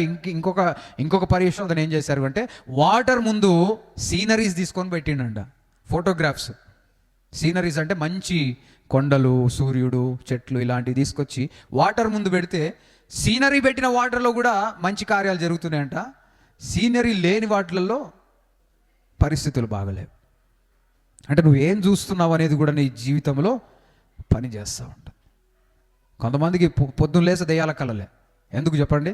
ఇంకొక పరిశోధన ఏం చేశారు అంటే వాటర్ ముందు సీనరీస్ తీసుకొని పెట్టిండంట, ఫోటోగ్రాఫ్స్. సీనరీస్ అంటే మంచి కొండలు, సూర్యుడు, చెట్లు ఇలాంటివి తీసుకొచ్చి వాటర్ ముందు పెడితే సీనరీ పెట్టిన వాటర్లో కూడా మంచి కార్యాలు జరుగుతున్నాయంట. సీనరీ లేని వాటిలలో పరిస్థితులు బాగలేవు. అంటే నువ్వు ఏం చూస్తున్నావు అనేది కూడా నీ జీవితంలో పని చేస్తూ ఉంటావు. కొంతమందికి పొద్దున్న లేసి దెయ్యాల కలలే. ఎందుకు చెప్పండి?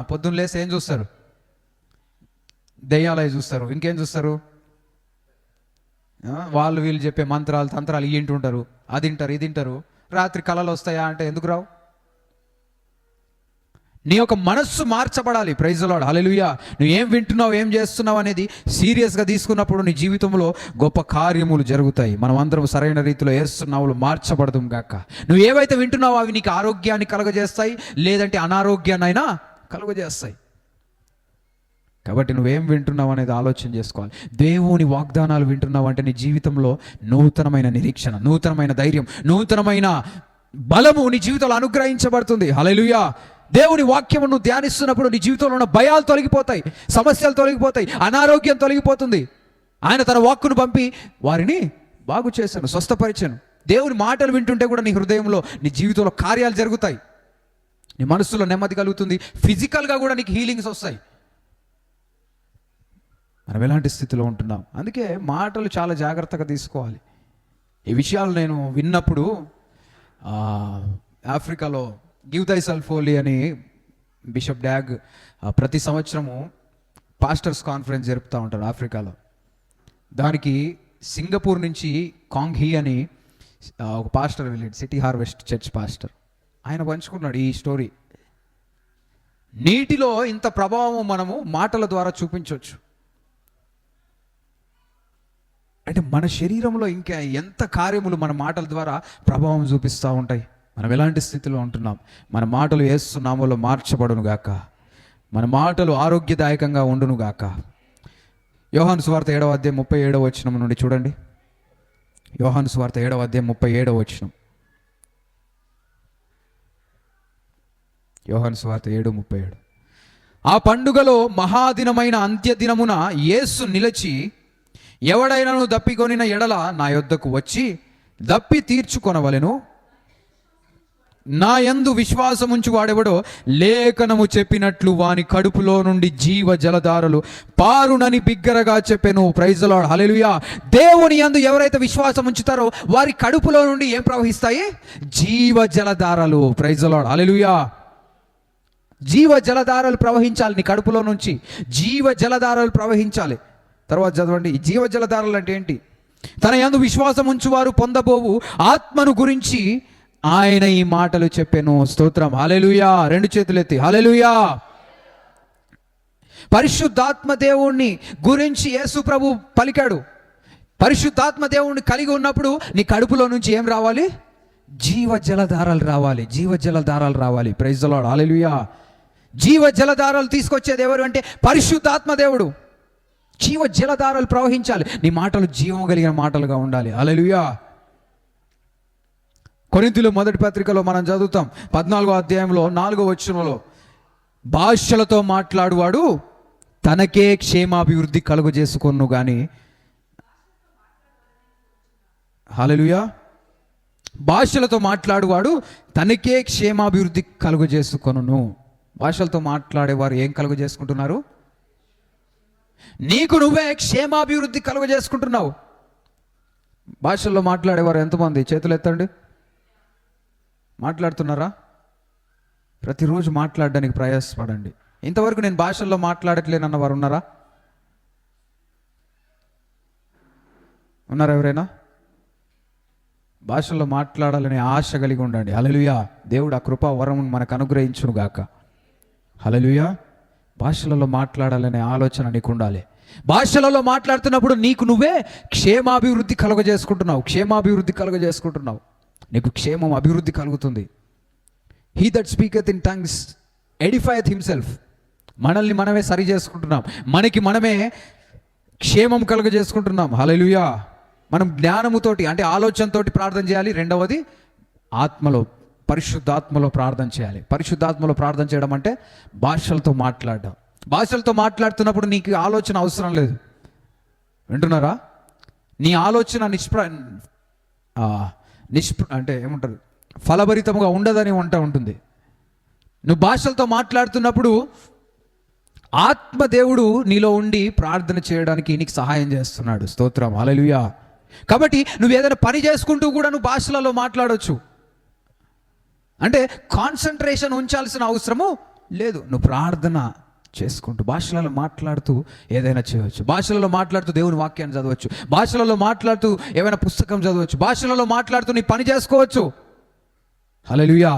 పొద్దున్న లేసి ఏం చూస్తారు? దెయ్యాలవి చూస్తారు. ఇంకేం చూస్తారు? వాళ్ళు వీళ్ళు చెప్పే మంత్రాలు తంత్రాలు ఇంటుంటారు, అది తింటారు, ఇది తింటారు. రాత్రి కళలు వస్తాయా అంటే ఎందుకు రావు? నీ యొక్క మనస్సు మార్చబడాలి. Praise the lord. హల్లెలూయా. నువ్వు ఏం వింటున్నావు, ఏం చేస్తున్నావు అనేది సీరియస్గా తీసుకున్నప్పుడు నీ జీవితంలో గొప్ప కార్యములు జరుగుతాయి. మనం అందరం సరైన రీతిలో ఏస్తున్నావులు మార్చబడదు గాక. నువ్వు ఏవైతే వింటున్నావో అవి నీకు ఆరోగ్యాన్ని కలుగజేస్తాయి, లేదంటే అనారోగ్యాన్నైనా కలుగజేస్తాయి. కాబట్టి నువ్వేం వింటున్నావు అనేది ఆలోచన చేసుకోవాలి. దేవుని వాగ్దానాలు వింటున్నావు అంటే నీ జీవితంలో నూతనమైన నిరీక్షణ, నూతనమైన ధైర్యం, నూతనమైన బలము నీ జీవితంలో అనుగ్రహించబడుతుంది. హల్లెలూయా. దేవుని వాక్యము నువ్వు ధ్యానిస్తున్నప్పుడు నీ జీవితంలో ఉన్న భయాలు తొలగిపోతాయి, సమస్యలు తొలగిపోతాయి, అనారోగ్యం తొలగిపోతుంది. ఆయన తన వాక్కును పంపి వారిని బాగు చేశాను, స్వస్థపరిచాను. దేవుని మాటలు వింటుంటే కూడా నీ హృదయంలో, నీ జీవితంలో కార్యాలు జరుగుతాయి. నీ మనసులో నెమ్మది కలుగుతుంది. ఫిజికల్గా కూడా నీకు హీలింగ్స్ వస్తాయి. మనం ఎలాంటి స్థితిలో ఉంటున్నాం? అందుకే మాటలు చాలా జాగ్రత్తగా తీసుకోవాలి. ఈ విషయాలు నేను విన్నప్పుడు ఆఫ్రికాలో గివ్ దై సెల్ఫ్ హోలీ అని బిషప్ డ్యాగ్ ప్రతి సంవత్సరము పాస్టర్స్ కాన్ఫరెన్స్ జరుపుతూ ఉంటారు ఆఫ్రికాలో. దానికి సింగపూర్ నుంచి కాంగ్ హీ అని ఒక పాస్టర్ వెళ్ళాడు, సిటీ హార్వెస్ట్ చర్చ్ పాస్టర్. ఆయన పంచుకున్నాడు ఈ స్టోరీ. నీటిలో ఇంత ప్రభావం మనము మాటల ద్వారా చూపించవచ్చు. అంటే మన శరీరంలో ఇంకా ఎంత కార్యములు మన మాటల ద్వారా ప్రభావం చూపిస్తూ ఉంటాయి. మనం ఎలాంటి స్థితిలో ఉంటున్నాం? మన మాటలు యేసు నామములో మార్చబడును గాక. మన మాటలు ఆరోగ్యదాయకంగా ఉండును గాక. యోహాను సువార్త 7వ అధ్యాయం 37వ వచనం నుండి చూడండి. యోహాను సువార్త 7వ అధ్యాయం 37వ వచనం. యోహాను సువార్త 7:37. ఆ పండుగలో మహాదినమైన అంత్యదినమున యేసు నిలిచి, ఎవడైనాను దప్పికొనిన ఎడల నా యొద్దకు వచ్చి దప్పి తీర్చుకొనవలెను. నా యందు విశ్వాసముంచు వాడెవడో లేఖనము చెప్పినట్లు వాని కడుపులో నుండి జీవ జలధారలు పారునని బిగ్గరగా చెప్పెను. Praise the lord, hallelujah. దేవుని యందు ఎవరైతే విశ్వాసం ఉంచుతారో వారి కడుపులో నుండి ఏం ప్రవహిస్తాయి? జీవ జలధారలు. ప్రైజ్ ది లార్డ్, హల్లెలూయా. జీవ జలధారలు ప్రవహించాలి నీ కడుపులో నుంచి. జీవ జలధారలు ప్రవహించాలి. తర్వాత చదవండి, ఈ జీవ జలధారలు అంటే ఏంటి? తన యందు విశ్వాసం ఉంచువారు పొందబోవు ఆత్మను గురించి ఆయన ఈ మాటలు చెప్పెను. స్తోత్రం, హల్లెలూయా. 2 చేతులు ఎత్తి హల్లెలూయా. పరిశుద్ధాత్మ దేవుణ్ణి గురించి యేసు ప్రభు పలికాడు. పరిశుద్ధాత్మ దేవుణ్ణి కలిగి ఉన్నప్పుడు నీ కడుపులో నుంచి ఏం రావాలి? జీవ జలధారలు రావాలి. జీవ జలధారలు రావాలి. ప్రైజ్ ది లార్డ్, హల్లెలూయా. జీవ జలధారలు తీసుకొచ్చేది ఎవరు అంటే పరిశుద్ధాత్మ దేవుడు. జీవ జలధారలు ప్రవహించాలి. నీ మాటలు జీవం కలిగిన మాటలుగా ఉండాలి. హల్లెలూయా. కొరింథీయుల మొదటి పత్రికలో మనం చదువుతాం 14వ అధ్యాయంలో 4వ వచనంలో, భాషలతో మాట్లాడువాడు తనకే క్షేమాభివృద్ధి కలుగు చేసుకొను గాని. హల్లెలూయా. భాషలతో మాట్లాడువాడు తనకే క్షేమాభివృద్ధి కలుగు చేసుకొనును. భాషలతో మాట్లాడేవారు ఏం కలుగు చేసుకుంటున్నారు? నీకు నువ్వే క్షేమాభివృద్ధి కలుగ చేసుకుంటున్నావు. భాషల్లో మాట్లాడేవారు ఎంతమంది? చేతులు ఎత్తండి. మాట్లాడుతున్నారా? ప్రతిరోజు మాట్లాడడానికి ప్రయాసపడండి. ఇంతవరకు నేను భాషల్లో మాట్లాడట్లేనన్న వారు ఉన్నారా? ఉన్నారా ఎవరైనా? భాషల్లో మాట్లాడాలనే ఆశ కలిగి ఉండండి. హల్లెలూయా. దేవుడు ఆ కృపా వరం మనకు అనుగ్రహించును గాక. హల్లెలూయా. భాషలలో మాట్లాడాలనే ఆలోచన నీకు ఉండాలి. భాషలలో మాట్లాడుతున్నప్పుడు నీకు నువ్వే క్షేమాభివృద్ధి కలుగజేసుకుంటున్నావు. క్షేమాభివృద్ధి కలుగజేసుకుంటున్నావు. నీకు క్షేమం, అభివృద్ధి కలుగుతుంది. He that speaketh in tongues edifieth himself. మనల్ని మనమే సరి చేసుకుంటున్నాం. మనకి మనమే క్షేమం కలుగజేసుకుంటున్నాం. హల్లెలూయా. మనం జ్ఞానముతోటి అంటే ఆలోచనతోటి ప్రార్థన చేయాలి. రెండవది ఆత్మలో, పరిశుద్ధాత్మలో ప్రార్థన చేయాలి. పరిశుద్ధాత్మలో ప్రార్థన చేయడం అంటే భాషలతో మాట్లాడడం. భాషలతో మాట్లాడుతున్నప్పుడు నీకు ఆలోచన అవసరం లేదు. వింటున్నారా? నీ ఆలోచన అంటే ఏమంటారు, ఫలభరితముగా ఉండదని ఉంటుంది. నువ్వు భాషలతో మాట్లాడుతున్నప్పుడు ఆత్మదేవుడు నీలో ఉండి ప్రార్థన చేయడానికి నీకు సహాయం చేస్తున్నాడు. స్తోత్రం, హల్లెలూయా. కాబట్టి నువ్వు ఏదైనా పని చేసుకుంటూ కూడా నువ్వు భాషలలో మాట్లాడవచ్చు. అంటే కాన్సన్ట్రేషన్ ఉంచాల్సిన అవసరము లేదు. నువ్వు ప్రార్థన చేసుకుంటూ భాషలలో మాట్లాడుతూ ఏదైనా చేయవచ్చు. భాషలలో మాట్లాడుతూ దేవుని వాక్యాన్ని చదవచ్చు. భాషలలో మాట్లాడుతూ ఏమైనా పుస్తకం చదవచ్చు. భాషలలో మాట్లాడుతూ నీ పని చేసుకోవచ్చు. హల్లెలూయా.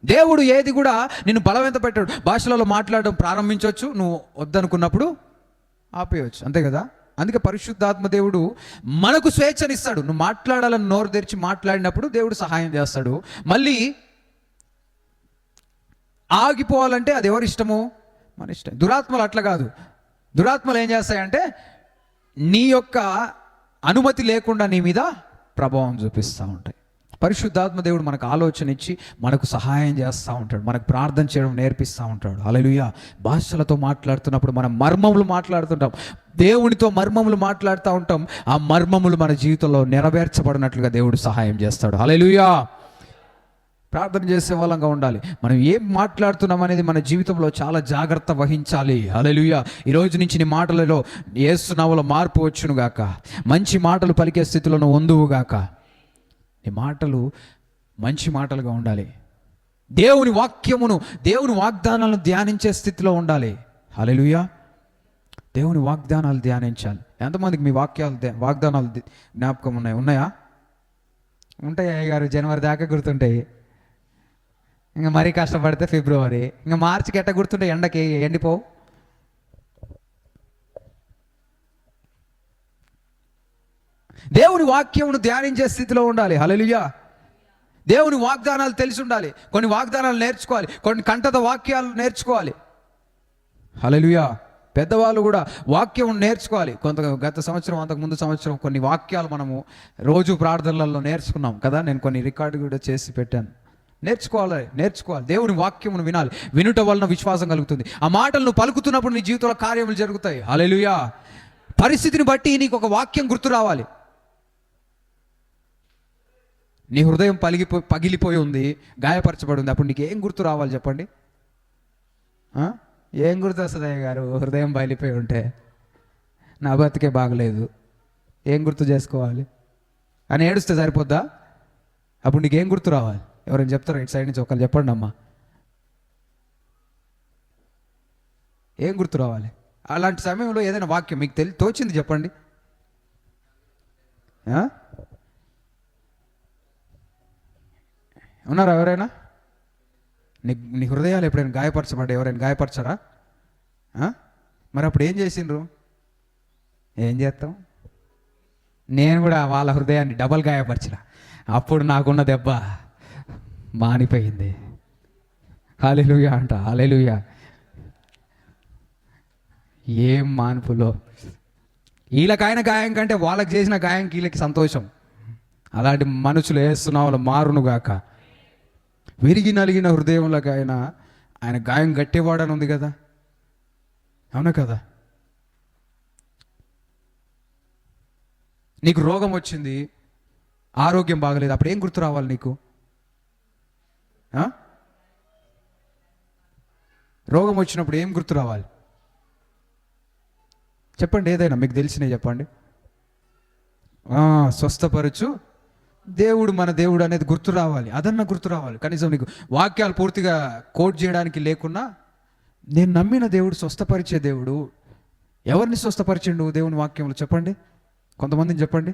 దేవుడు ఏది కూడా నిన్ను బలవంత పెట్టాడు. భాషలలో మాట్లాడడం ప్రారంభించవచ్చు, నువ్వు వద్దనుకున్నప్పుడు ఆపేయవచ్చు. అంతే కదా? అందుకే పరిశుద్ధాత్మ దేవుడు మనకు స్వేచ్ఛనిస్తాడు. నువ్వు మాట్లాడాలని నోరు తెరిచి మాట్లాడినప్పుడు దేవుడు సహాయం చేస్తాడు. మళ్ళీ ఆగిపోవాలంటే అది ఎవరి ఇష్టము? మన ఇష్టం. దురాత్మలు అట్లా కాదు. దురాత్మలు ఏం చేస్తాయంటే నీ యొక్క అనుమతి లేకుండా నీ మీద ప్రభావం చూపిస్తూ ఉంటాయి. పరిశుద్ధాత్మ దేవుడు మనకు ఆలోచన ఇచ్చి మనకు సహాయం చేస్తూ ఉంటాడు, మనకు ప్రార్థన చేయడం నేర్పిస్తూ ఉంటాడు. హల్లెలూయా. భాషలతో మాట్లాడుతున్నప్పుడు మనం మర్మములు మాట్లాడుతుంటాం, దేవునితో మర్మములు మాట్లాడుతూ ఉంటాం. ఆ మర్మములు మన జీవితంలో నెరవేర్చబడినట్లుగా దేవుడు సహాయం చేస్తాడు. హల్లెలూయా. ప్రార్థన చేసే వాళ్ళంగా ఉండాలి. మనం ఏం మాట్లాడుతున్నాం అనేది మన జీవితంలో చాలా జాగ్రత్త వహించాలి. హల్లెలూయా. ఈ రోజు నుంచి నీ మాటలలో యేసు నామములో మార్పు వచ్చునుగాక. మంచి మాటలు పలికే స్థితిలో నువ్వు ఉందువుగాక. నీ మాటలు మంచి మాటలుగా ఉండాలి. దేవుని వాక్యమును, దేవుని వాగ్దానాలను ధ్యానించే స్థితిలో ఉండాలి. హల్లెలూయా. దేవుని వాగ్దానాలు ధ్యానించాలి. ఎంతమందికి మీ వాగ్దానాలు జ్ఞాపకం ఉన్నాయా? ఉంటాయి అయ్యగారు, జనవరి దాకా గుర్తుంటాయి. ఇంకా మరీ కష్టపడితే ఫిబ్రవరి, ఇంకా మార్చికి ఎట్ట గుర్తుంటాయి, ఎండకి ఎండిపోవు. దేవుని వాక్యమును ధ్యానించే స్థితిలో ఉండాలి. హల్లెలూయా. దేవుని వాగ్దానాలు తెలిసి ఉండాలి. కొన్ని వాగ్దానాలు నేర్చుకోవాలి, కొన్ని కంఠత వాక్యాలు నేర్చుకోవాలి. హల్లెలూయా. పెద్దవాళ్ళు కూడా వాక్యం నేర్చుకోవాలి. గత సంవత్సరం, అంతకు ముందు సంవత్సరం కొన్ని వాక్యాలు మనము రోజు ప్రార్థనలలో నేర్చుకున్నాం కదా. నేను కొన్ని రికార్డు కూడా చేసి పెట్టాను. నేర్చుకోవాలి. దేవుని వాక్యమును వినాలి. వినుట వలన విశ్వాసం కలుగుతుంది. ఆ మాటలను పలుకుతున్నప్పుడు నీ జీవితంలో కార్యములు జరుగుతాయి. హల్లెలూయా. పరిస్థితిని బట్టి నీకు ఒక వాక్యం గుర్తు రావాలి. నీ హృదయం పగిలిపోయి ఉంది, గాయపరచబడి ఉంది, అప్పుడు నీకు ఏం గుర్తు రావాలి చెప్పండి? ఏం గుర్తు వస్తుంది అయ్యగారు? హృదయం పగిలిపోయి ఉంటే నా బతికే బాగలేదు, ఏం గుర్తు చేసుకోవాలి అని ఏడుస్తే సరిపోద్దా? అప్పుడు నీకు ఏం గుర్తు రావాలి? ఎవరైనా చెప్తారా? ఇటు సైడ్ నుంచి ఒకరు చెప్పండి అమ్మా. ఏం గుర్తు రావాలి? అలాంటి సమయంలో ఏదైనా వాక్యం మీకు తోచింది చెప్పండి. ఉన్నారా ఎవరైనా? నీ హృదయాలు ఎప్పుడైనా గాయపరచబడ్డా? ఎవరైనా గాయపరచరా? మరి అప్పుడు ఏం చేసిండ్రు? ఏం చేస్తాం? నేను కూడా వాళ్ళ హృదయాన్ని డబల్ గాయపరచిన, అప్పుడు నాకున్న దెబ్బ మానిపోయింది. హల్లెలూయా అంట. హల్లెలూయా. ఏం మాన్పులో! వీళ్ళకైన గాయం కంటే వాళ్ళకి చేసిన గాయం వీళ్ళకి సంతోషం. అలాంటి మనుషులు యేసునామములో మారునుగాక. విరిగి నలిగిన హృదయంలోకి ఆయన గాయం గట్టివాడని ఉంది కదా. అవునా కదా? నీకు రోగం వచ్చింది, ఆరోగ్యం బాగలేదు, అప్పుడు ఏం గుర్తు రావాలి నీకు? రోగం వచ్చినప్పుడు ఏం గుర్తు రావాలి చెప్పండి? ఏదైనా మీకు తెలిసినవి చెప్పండి. స్వస్థపరచు దేవుడు, మన దేవుడు అనేది గుర్తు రావాలి. అదన్నా గుర్తు రావాలి. కనీసం నీకు వాక్యాలు పూర్తిగా కోట్ చేయడానికి లేకున్నా, నేను నమ్మిన దేవుడు స్వస్థపరిచే దేవుడు. ఎవరిని స్వస్థపరిచిండు దేవుని వాక్యంలో చెప్పండి? కొంతమందిని చెప్పండి.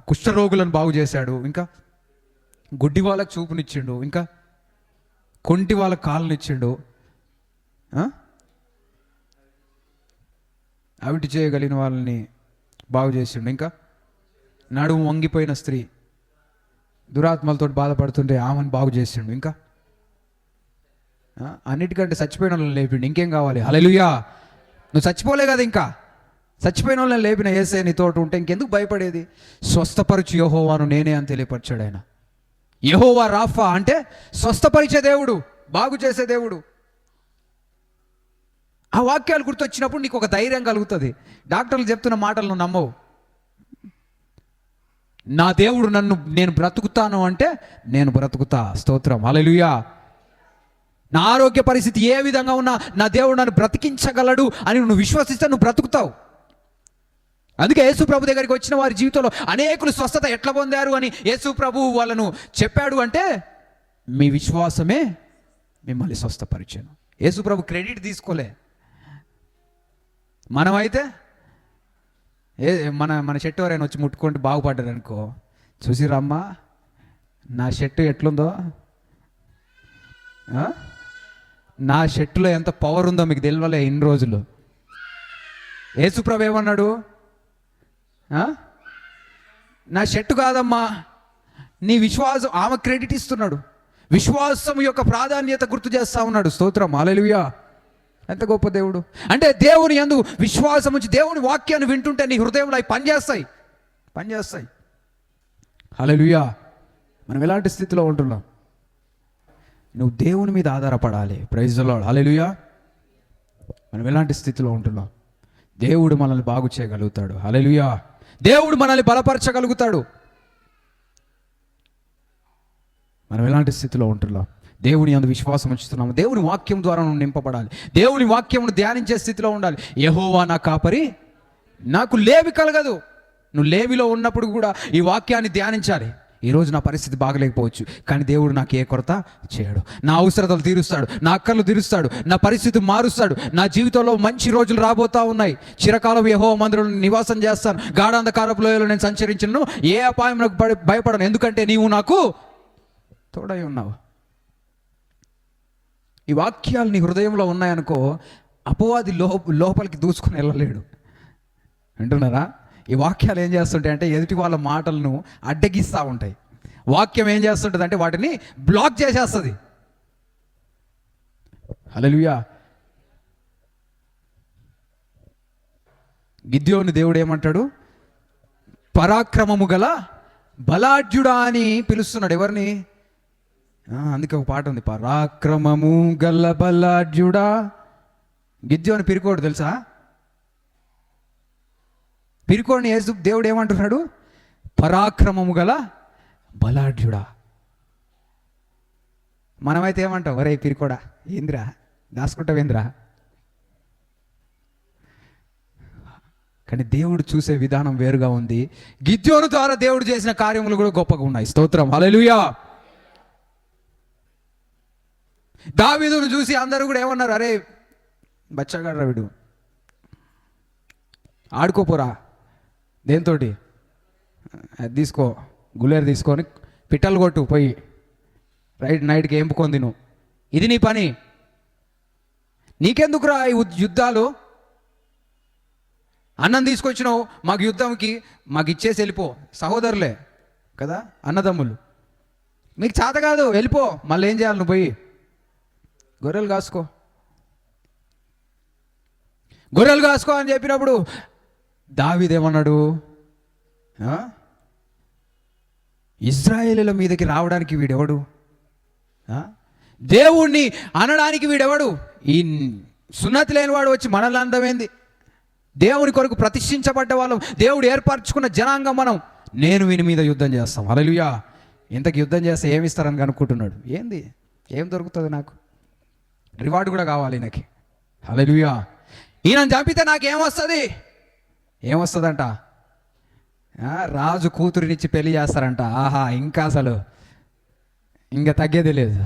కుష్ఠరోగులను బాగు చేశాడు, ఇంకా గుడ్డి వాళ్ళకు చూపునిచ్చిండు, ఇంకా కొంటి వాళ్ళకు కాళ్ళనిచ్చిండు, అవిటి చేయగలిగిన వాళ్ళని బాగు చేసిండు, ఇంకా నడుము వంగిపోయిన స్త్రీ దురాత్మలతో బాధపడుతుంటే ఆమెను బాగు చేసిండు, ఇంకా అన్నిటికంటే చచ్చిపోయిన వాళ్ళని లేపిండు. ఇంకేం కావాలి? హల్లెలూయా. నువ్వు చచ్చిపోలే కదా, ఇంకా చచ్చిపోయిన వాళ్ళని లేపిన యేసయ్య నీతోటి ఉంటే ఇంకెందుకు భయపడేది? స్వస్థపరచు యెహోవాను నేనే అని తెలియపరిచాడు ఆయన. యెహోవా రాఫా అంటే స్వస్థపరిచే దేవుడు, బాగు చేసే దేవుడు. ఆ వాక్యాలు గుర్తొచ్చినప్పుడు నీకు ఒక ధైర్యం కలుగుతుంది. డాక్టర్లు చెప్తున్న మాటలను నమ్మవు. నా దేవుడు నేను బ్రతుకుతాను అంటే నేను బ్రతుకుతా. స్తోత్రం. హల్లెలూయా. నా ఆరోగ్య పరిస్థితి ఏ విధంగా ఉన్నా నా దేవుడు నన్ను బ్రతికించగలడు అని నువ్వు విశ్వసిస్తే నువ్వు బ్రతుకుతావు. అందుకే యేసు ప్రభు దగ్గరికి వచ్చిన వారి జీవితంలో అనేకులు స్వస్థత ఎట్లా పొందారు అని యేసు ప్రభు వాళ్ళను చెప్పాడు అంటే, మీ విశ్వాసమే మిమ్మల్ని స్వస్థపరిచాను. యేసు ప్రభు క్రెడిట్ తీసుకోలే. మనమైతే మన షర్ట్ ఎవరైనా వచ్చి ముట్టుకుంటే బాగుపడ్డారు అనుకో, చూసిరమ్మా నా షర్టు ఎట్లుందో, నా షర్టులో ఎంత పవర్ ఉందో మీకు తెలియలే ఇన్ని రోజులు. యేసుప్రభు ఏమన్నాడు? నా షర్టు కాదమ్మా, నీ విశ్వాసం. ఆమె క్రెడిట్ ఇస్తున్నాడు. విశ్వాసం యొక్క ప్రాధాన్యత గుర్తు చేస్తా ఉన్నాడు. స్తోత్రం. హల్లెలూయా. ఎంత గొప్ప దేవుడు! అంటే దేవుని యందు విశ్వాసం ఉంచి దేవుని వాక్యాన్ని వింటుంటే నీ హృదయంలో అవి పనిచేస్తాయి. హల్లెలూయా. మనం ఎలాంటి స్థితిలో ఉంటున్నాం? నువ్వు దేవుని మీద ఆధారపడాలి. Praise the lord. హల్లెలూయా. మనం ఎలాంటి స్థితిలో ఉంటున్నాం? దేవుడు మనల్ని బాగు చేయగలుగుతాడు. హల్లెలూయా. దేవుడు మనల్ని బలపరచగలుగుతాడు. మనం ఎలాంటి స్థితిలో ఉంటున్నాం? దేవుని యందు విశ్వాసం ఉంచుతున్నాము. దేవుని వాక్యం ద్వారా నువ్వు నింపబడాలి. దేవుని వాక్యమును ధ్యానించే స్థితిలో ఉండాలి. యెహోవా నా కాపరి, నాకు లేమి కలగదు. నువ్వు లేమిలో ఉన్నప్పుడు కూడా ఈ వాక్యాన్ని ధ్యానించాలి. ఈరోజు నా పరిస్థితి బాగలేకపోవచ్చు, కానీ దేవుడు నాకు ఏ కొరత చేయడు. నా అవసరతలు తీరుస్తాడు, నా అక్కర్లు తీరుస్తాడు, నా పరిస్థితి మారుస్తాడు. నా జీవితంలో మంచి రోజులు రాబోతా ఉన్నాయి. చిరకాలం యెహోవా మందిరంలో నివాసం చేస్తాను. గాఢాంధకారపు లోయలో నేను సంచరించను, ఏ అపాయం నాకు భయపడను, ఎందుకంటే నీవు నాకు తోడై ఉన్నావు. ఈ వాక్యాలు నీ హృదయంలో ఉన్నాయనుకో, అపవాది లోపలికి దూసుకుని వెళ్ళలేడు. అంటున్నారా? ఈ వాక్యాలు ఏం చేస్తుంటాయి అంటే ఎదుటి వాళ్ళ మాటలను అడ్డగిస్తూ ఉంటాయి. వాక్యం ఏం చేస్తుంటుంది అంటే వాటిని బ్లాక్ చేసేస్తుంది. హల్లెలూయా. గిద్యోని దేవుడు ఏమంటాడు? పరాక్రమము గల బలాఢ్యుడా అని పిలుస్తున్నాడు. ఎవరిని? అందుకే ఒక పాట ఉంది, పరాక్రమము గల బలాఢ్యుడా. గిద్యోని పిరికోడు తెలుసా? పిరికోడిని యేసు దేవుడు ఏమంటున్నాడు? పరాక్రమము గల బలాఢ్యుడా. మనమైతే ఏమంటాం? ఒరే పిరికోడా, ఏంద్రా దాచుకుంటావేంద్రా? కానీ దేవుడు చూసే విధానం వేరుగా ఉంది. గిద్యోను ద్వారా దేవుడు చేసిన కార్యములు కూడా గొప్పగా ఉన్నాయి. స్తోత్రం. హల్లెలూయా. దావీదును చూసి అందరూ కూడా ఏమన్నారు? అరే బచ్చగాడ్రా వీడు, ఆడుకోపోరా, దేంతోటి అది తీసుకో, గులేరు తీసుకొని పిట్టలు కొట్టు పోయి, నైట్కి ఏంపుకొని తిను, ఇది నీ పని, నీకెందుకురా ఈ యుద్ధాలు? అన్నం తీసుకొచ్చినావు మాకు యుద్ధంకి, మాకు ఇచ్చేసి వెళ్ళిపో. సహోదరులే కదా, అన్నదమ్ములు, మీకు చేత కాదు వెళ్ళిపో. మళ్ళీ ఏం చేయాలి? నువ్వు పోయి గొర్రెలు కాసుకో అని చెప్పినప్పుడు దావీదేమన్నాడు? ఇశ్రాయేలీయుల మీదకి రావడానికి వీడెవడు? దేవుణ్ణి అనడానికి వీడెవడు? ఈ సున్నతి లేనివాడు వచ్చి మనల్ని అందమైంది. దేవుని కొరకు ప్రతిష్ఠించబడ్డ వాళ్ళం, దేవుడు ఏర్పరచుకున్న జనాంగం మనం. నేను వీని మీద యుద్ధం చేస్తాం. హల్లెలూయా. ఇంతకు యుద్ధం చేస్తే ఏమి ఇస్తారని కనుక్కుంటున్నాడు. ఏంది, ఏం దొరుకుతుంది నాకు? రివార్డు కూడా కావాలి ఈయనకి. హల్లెలూయా. ఈయనను చంపితే నాకేమొస్తుంది? ఏమొస్తుందంట? రాజు కూతురినిచ్చి పెళ్లి చేస్తారంట. ఆహా, ఇంకా అసలు ఇంకా తగ్గేది లేదు.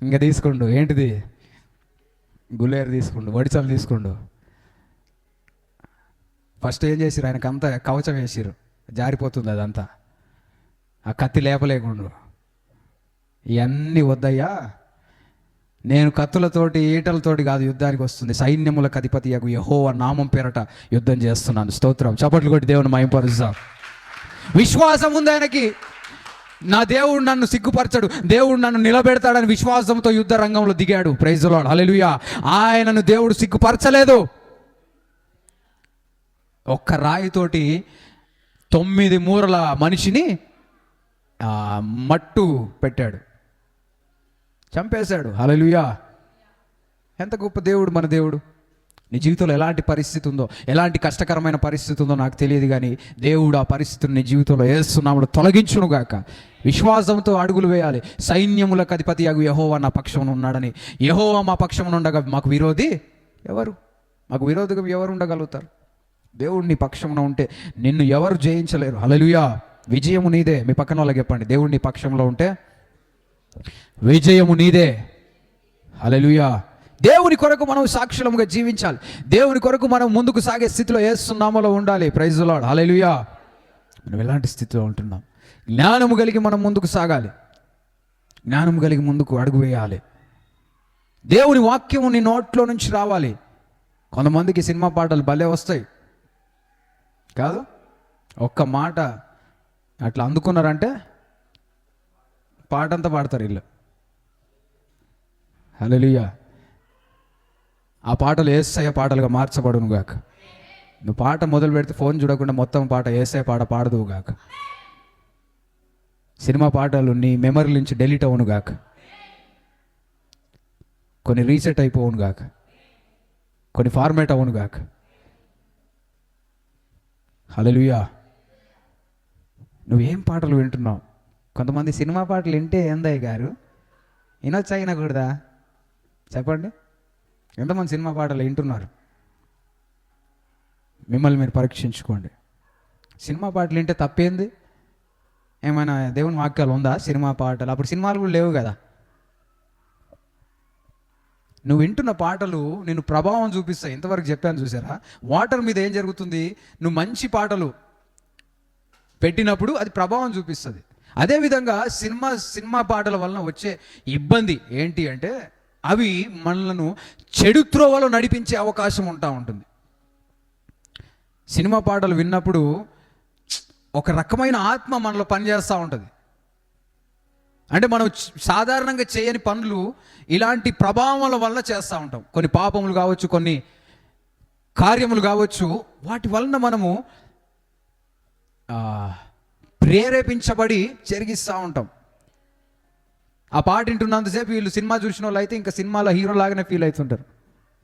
ఇంకా తీసుకుండు. ఏంటిది? గులేరు తీసుకుండు, వడిచలు తీసుకుండు. ఫస్ట్ ఏం చేసిరు? ఆయనకు అంతా కవచం వేసిరు, జారిపోతుంది అదంతా. ఆ కత్తి లేపలేకుండు. ఇవన్నీ వద్దయ్యా, నేను కత్తులతోటి ఈటలతోటి కాదు యుద్ధానికి వస్తుంది, సైన్యములకు అధిపతియగు యెహోవా నామం పేరట యుద్ధం చేస్తున్నాను. స్తోత్రం. చప్పట్లు కొట్టి దేవుని మహిమపరుస్తాం. విశ్వాసం ఉంది ఆయనకి. నా దేవుడు నన్ను సిగ్గుపరచడు, దేవుడు నన్ను నిలబెడతాడని విశ్వాసంతో యుద్ధ రంగంలో దిగాడు. Praise the lord. హల్లెలూయా. ఆయనను దేవుడు సిగ్గుపరచలేదు. ఒక్క రాయితోటి 9 మూరల మనిషిని మట్టు పెట్టాడు, చంపేశాడు. హల్లెలూయా. ఎంత గొప్ప దేవుడు మన దేవుడు. నీ జీవితంలో ఎలాంటి పరిస్థితి ఉందో, ఎలాంటి కష్టకరమైన పరిస్థితి ఉందో నాకు తెలియదు, కానీ దేవుడు ఆ పరిస్థితిని నీ జీవితంలో యేసునామములో తొలగించునుగాక. విశ్వాసంతో అడుగులు వేయాలి. సైన్యములకు అధిపతియగు యెహోవా నా పక్షమున ఉన్నాడని. యెహోవా మా పక్షమున ఉండగా మాకు విరోధి ఎవరు? మాకు విరోధిగా ఎవరు ఉండగలుగుతారు? దేవుడు నీ పక్షమున ఉంటే నిన్ను ఎవరు జయించలేరు. హల్లెలూయా. విజయము నీదే. మీ పక్కన వాళ్ళకి చెప్పండి, దేవుడు నీ పక్షంలో ఉంటే విజయము నీదే. హల్లెలూయా. దేవుని కొరకు మనం సాక్షులముగా జీవించాలి. దేవుని కొరకు మనం ముందుకు సాగే స్థితిలో యేసు నామములో ఉండాలి. Praise the lord. హల్లెలూయా. మనం ఎలాంటి స్థితిలో ఉంటున్నాం? జ్ఞానము కలిగి మనం ముందుకు సాగాలి. జ్ఞానము కలిగి ముందుకు అడుగు వేయాలి. దేవుని వాక్యము నీ నోట్లో నుంచి రావాలి. కొంతమందికి సినిమా పాటలు భలే వస్తాయి కాదు, ఒక్క మాట అట్లా అందుకున్నారంటే పాటంతా పాడతారు వీళ్ళు. హల్లెలూయా. ఆ పాటలు యేసయ్య పాటలుగా మార్చబడును గాక. నువ్వు పాట మొదలు పెడితే ఫోన్ చూడకుండా మొత్తం పాట యేసయ్య పాట పాడదువు గాక. సినిమా పాటలు నీ మెమరీ నుంచి డెలీట్ అవును గాక, కొన్ని రీసెట్ అయిపోవును గాక, కొన్ని ఫార్మేట్ అవును గాక. హల్లెలూయా. నువ్వేం పాటలు వింటున్నావు? కొంతమంది సినిమా పాటలు వింటే ఏందయ్య గారు వినొచ్చా వినకూడదా చెప్పండి? ఎంతమంది సినిమా పాటలు వింటున్నారు? మిమ్మల్ని మీరు పరీక్షించుకోండి. సినిమా పాటలు వింటే తప్పేంది? ఏమైనా దేవుని వాక్యాలు ఉందా సినిమా పాటలు? అప్పుడు సినిమాలు కూడా లేవు కదా. నువ్వు వింటున్న పాటలు నేను ప్రభావం చూపిస్తాయి. ఇంతవరకు చెప్పాను చూసారా? వాటర్ మీద ఏం జరుగుతుంది? నువ్వు మంచి పాటలు పెట్టినప్పుడు అది ప్రభావం చూపిస్తుంది. అదేవిధంగా సినిమా పాటల వలన వచ్చే ఇబ్బంది ఏంటి అంటే అవి మనలను చెడు త్రోవలో నడిపించే అవకాశం ఉంటుంది. సినిమా పాటలు విన్నప్పుడు ఒక రకమైన ఆత్మ మనలో పనిచేస్తూ ఉంటుంది. అంటే మనం సాధారణంగా చేయని పనులు ఇలాంటి ప్రభావాల వల్ల చేస్తూ ఉంటాం. కొన్ని పాపములు కావచ్చు, కొన్ని కార్యములు కావచ్చు, వాటి వలన మనము ప్రేరేపించబడి జరిగిస్తూ ఉంటాం. ఆ పాట వింటున్నంతసేపు వీళ్ళు సినిమా చూసిన వాళ్ళు అయితే ఇంకా సినిమాలో హీరో లాగానే ఫీల్ అవుతుంటారు,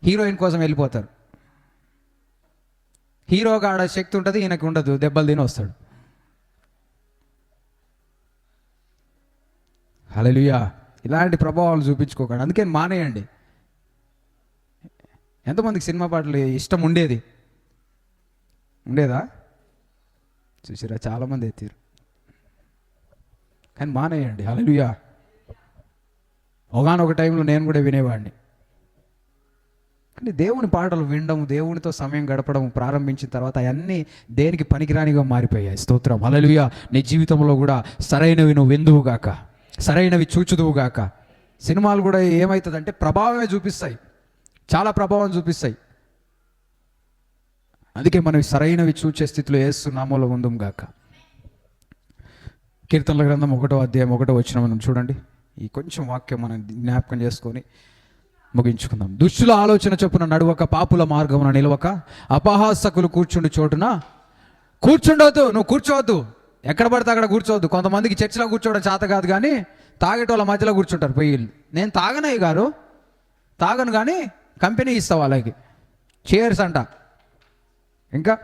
హీరోయిన్ కోసం వెళ్ళిపోతారు. హీరోగా ఆడ శక్తి ఉంటుంది, ఈయనకి ఉండదు, దెబ్బలు తిని వస్తాడు. హల్లెలూయా. ఇలాంటి ప్రభావాలు చూపించుకోకండి, అందుకే మానేయండి. ఎంతమందికి సినిమా పాటలు ఇష్టం ఉండేదా? చూసిరా, చాలామంది ఎత్తారు, కానీ మానేయండి. హల్లెలూయా. ఒకానొక టైంలో నేను కూడా వినేవాడిని. కానీ దేవుని పాటలు వినడం, దేవునితో సమయం గడపడం ప్రారంభించిన తర్వాత అవన్నీ దేనికి పనికిరానిగా మారిపోయాయి. స్తోత్రం. హల్లెలూయా. నీ జీవితంలో కూడా సరైనవి నువ్వు విందువుగాక, సరైనవి చూచుదువుగాక. సినిమాలు కూడా ఏమవుతుందంటే ప్రభావమే చూపిస్తాయి, చాలా ప్రభావం చూపిస్తాయి. అందుకే మనం సరైనవి చూచే స్థితిలో యేసు నామములో ఉందుం గాక. కీర్తనల గ్రంథం 1వ అధ్యాయం 1వ వచనం మనం చూడండి. ఈ కొంచెం వాక్యం మనం జ్ఞాపకం చేసుకొని ముగించుకుందాం. దుష్టుల ఆలోచన చొప్పున నడువక, పాపుల మార్గమున నిలవక, అపహాసకులు కూర్చుండు చోటున కూర్చుండవద్దు. నువ్వు కూర్చోవద్దు, ఎక్కడ పడితే అక్కడ కూర్చోవద్దు. కొంతమందికి చర్చిలో కూర్చోవడం చేత కాదు, కానీ తాగేటోళ్ళ మధ్యలో కూర్చుంటారు పోయి. నేను తాగనయ్య గారు, తాగను, కానీ కంపెనీ ఇస్తా వాళ్ళకి, చైర్స్ అంట. ఇంకా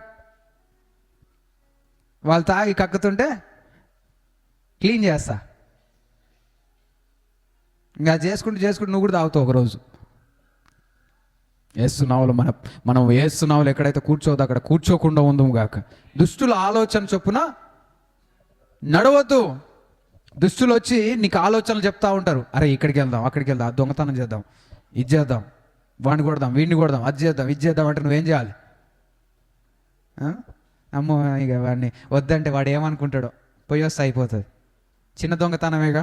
వాళ్ళు తాగి కక్కుతుంటే క్లీన్ చేస్తా. ఇంకా చేసుకుంటూ నువ్వు కూడా తాగుతావు ఒకరోజు. ఏస్తున్నావులు మనం ఏస్తున్నావులు ఎక్కడైతే కూర్చోవద్దు అక్కడ కూర్చోకుండా ఉందాము గాక. దుష్టుల ఆలోచన చొప్పున నడవద్దు. దుష్టులు వచ్చి నీకు ఆలోచనలు చెప్తా ఉంటారు. అరే ఇక్కడికి వెళ్దాం, అక్కడికి వెళ్దాం, దొంగతనం చేద్దాం, ఇది చేద్దాం, వాడిని కొడదాం, వీడిని కొడదాం, అది చేద్దాం, ఇది చేద్దాం అంటే నువ్వేం చేయాలి? అమ్మో ఇక వాడిని వద్దంటే వాడు ఏమనుకుంటాడో, పోయి వస్తే అయిపోతుంది. చిన్న దొంగతనమేగా,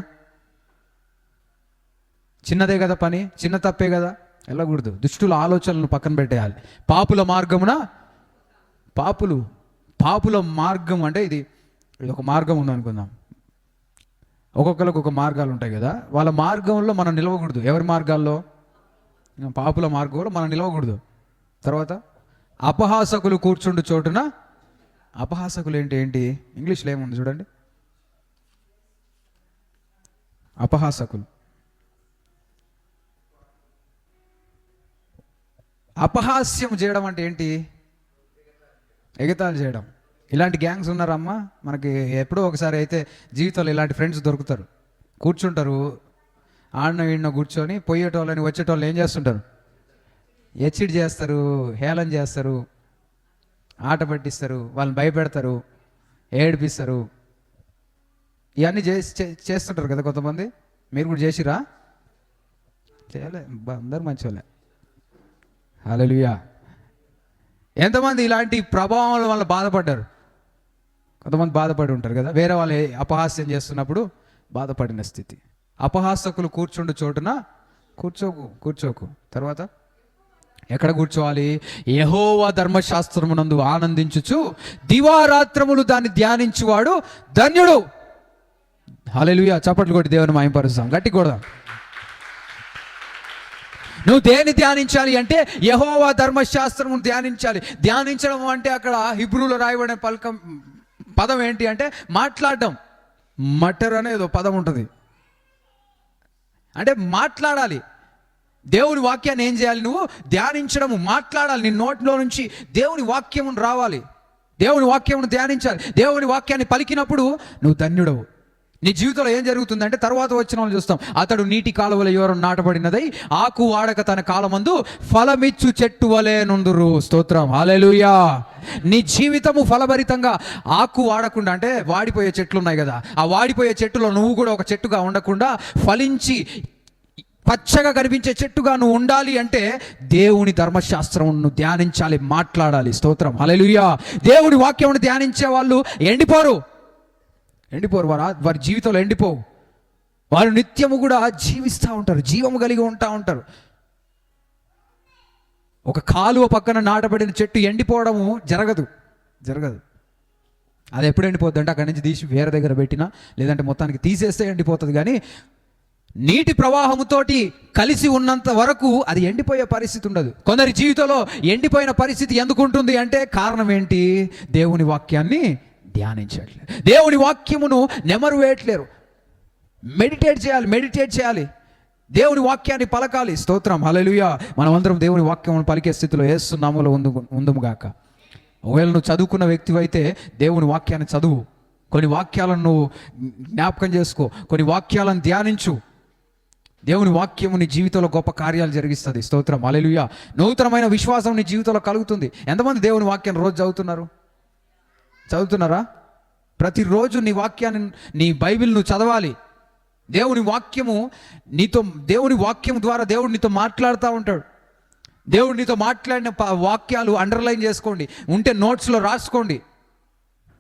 చిన్నదే కదా పని, చిన్న తప్పే కదా, వెళ్ళకూడదు. దుష్టుల ఆలోచనలను పక్కన పెట్టేయాలి. పాపుల మార్గమున, పాపుల మార్గం అంటే ఇది ఒక మార్గం ఉందనుకుందాం. ఒక్కొక్కరికి ఒక మార్గాలు ఉంటాయి కదా, వాళ్ళ మార్గంలో మనం నిలవకూడదు. ఎవరి మార్గాల్లో? పాపుల మార్గంలో మనం నిలవకూడదు. తర్వాత అపహాసకులు కూర్చుండు చోటున, అపహాసకులు ఏంటి? ఇంగ్లీష్లో ఏముంది చూడండి. అపహాసకులు, అపహాస్యం చేయడం అంటే ఏంటి? ఎగతాళి చేయడం. ఇలాంటి గ్యాంగ్స్ ఉన్నారమ్మా మనకి. ఎప్పుడో ఒకసారి అయితే జీవితంలో ఇలాంటి ఫ్రెండ్స్ దొరుకుతారు, కూర్చుంటారు ఆడిన వీడిన కూర్చొని, పోయేటోళ్ళని వచ్చేటోళ్ళు ఏం చేస్తుంటారు? హెచ్చిడి చేస్తారు, హేళన చేస్తారు, ఆట పట్టిస్తారు, వాళ్ళని భయపెడతారు, ఏడిపిస్తారు. ఇవన్నీ చేస్తుంటారు కదా కొంతమంది. మీరు కూడా చేసిరా? చేయలే, అందరు మంచివాళ్ళే. హల్లెలూయా. ఎంతమంది ఇలాంటి ప్రభావం వల్ల బాధపడ్డారు? కొంతమంది బాధపడి ఉంటారు కదా, వేరే వాళ్ళు అపహాస్యం చేస్తున్నప్పుడు బాధపడిన స్థితి. అపహాసకులు కూర్చుండు చోటున కూర్చోకు. తర్వాత ఎక్కడ కూర్చోవాలి? యెహోవా ధర్మశాస్త్రమునందు ఆనందించుచు దివారాత్రములు దాన్ని ధ్యానించువాడు ధన్యుడు. హల్లెలూయా. చప్పట్లు కొట్టి దేవుని మహిమపరుస్తాం, గట్టి కొడదాం. నువ్వు దేన్ని ధ్యానించాలి అంటే యెహోవా ధర్మశాస్త్రమును ధ్యానించాలి. ధ్యానించడం అంటే అక్కడ హిబ్రూలో రాయబడిన పదం ఏంటి అంటే మాట్లాడడం. మటర్ అనేది పదం ఉంటుంది. అంటే మాట్లాడాలి. దేవుని వాక్యాన్ని ఏం చేయాలి? నువ్వు ధ్యానించడము, మాట్లాడాలి. నీ నోట్లో నుంచి దేవుని వాక్యమును రావాలి. దేవుని వాక్యమును ధ్యానించాలి. దేవుని వాక్యాన్ని పలికినప్పుడు నువ్వు ధన్యుడవు. నీ జీవితంలో ఏం జరుగుతుందంటే, తర్వాత వచ్చిన వాళ్ళు చూస్తాం, అతడు నీటి కాలువల ఎవరు నాటబడినదై ఆకు వాడక తన కాలమందు ఫలమిచ్చు చెట్టు వలె నుందురు. స్తోత్రం, హల్లెలూయా. నీ జీవితము ఫలభరితంగా, ఆకు వాడకుండా, అంటే వాడిపోయే చెట్లు ఉన్నాయి కదా, ఆ వాడిపోయే చెట్టులో నువ్వు కూడా ఒక చెట్టుగా ఉండకుండా ఫలించి పచ్చగా కనిపించే చెట్టుగా నువ్వు ఉండాలి అంటే దేవుని ధర్మశాస్త్రం నువ్వు ధ్యానించాలి, మాట్లాడాలి. స్తోత్రం, హల్లెలూయా. దేవుని వాక్యం ధ్యానించే వాళ్ళు ఎండిపోరు. వారి జీవితంలో ఎండిపోవు. వారు నిత్యము కూడా జీవిస్తూ ఉంటారు, జీవము కలిగి ఉంటారు. ఒక కాలువ పక్కన నాటబడిన చెట్టు ఎండిపోవడము జరగదు. అది ఎప్పుడు ఎండిపోద్ది అంటే అక్కడి నుంచి తీసి వేరే దగ్గర పెట్టినా, లేదంటే మొత్తానికి తీసేస్తే ఎండిపోతుంది. కానీ నీటి ప్రవాహముతోటి కలిసి ఉన్నంత వరకు అది ఎండిపోయే పరిస్థితి ఉండదు. కొందరి జీవితంలో ఎండిపోయిన పరిస్థితి ఎందుకు ఉంటుంది అంటే కారణం ఏంటి? దేవుని వాక్యాన్ని ధ్యానించట్లేదు, దేవుని వాక్యమును నెమరు వేయట్లేరు. మెడిటేట్ చేయాలి, దేవుని వాక్యాన్ని పలకాలి. స్తోత్రం, హల్లెలూయా. మనమందరం దేవుని వాక్యమును పలికే స్థితిలో యేసు నామములో ఉందుముగాక. ఒకవేళ నువ్వు చదువుకున్న వ్యక్తివి అయితే దేవుని వాక్యాన్ని చదువు, కొన్ని వాక్యాలను నువ్వు జ్ఞాపకం చేసుకో, కొన్ని వాక్యాలను ధ్యానించు. దేవుని వాక్యము నీ జీవితంలో గొప్ప కార్యాలు జరిగిస్తుంది. స్తోత్రం, హల్లెలూయా. నూతనమైన విశ్వాసం నీ జీవితంలో కలుగుతుంది. ఎంతమంది దేవుని వాక్యాన్ని రోజు చదువుతున్నారా? ప్రతిరోజు నీ వాక్యాన్ని, నీ బైబిల్ నువ్వు చదవాలి. దేవుని వాక్యము ద్వారా దేవుడు నీతో మాట్లాడుతూ ఉంటాడు. దేవుడు నీతో మాట్లాడిన వాక్యాలు అండర్లైన్ చేసుకోండి, ఉంటే నోట్స్లో రాసుకోండి.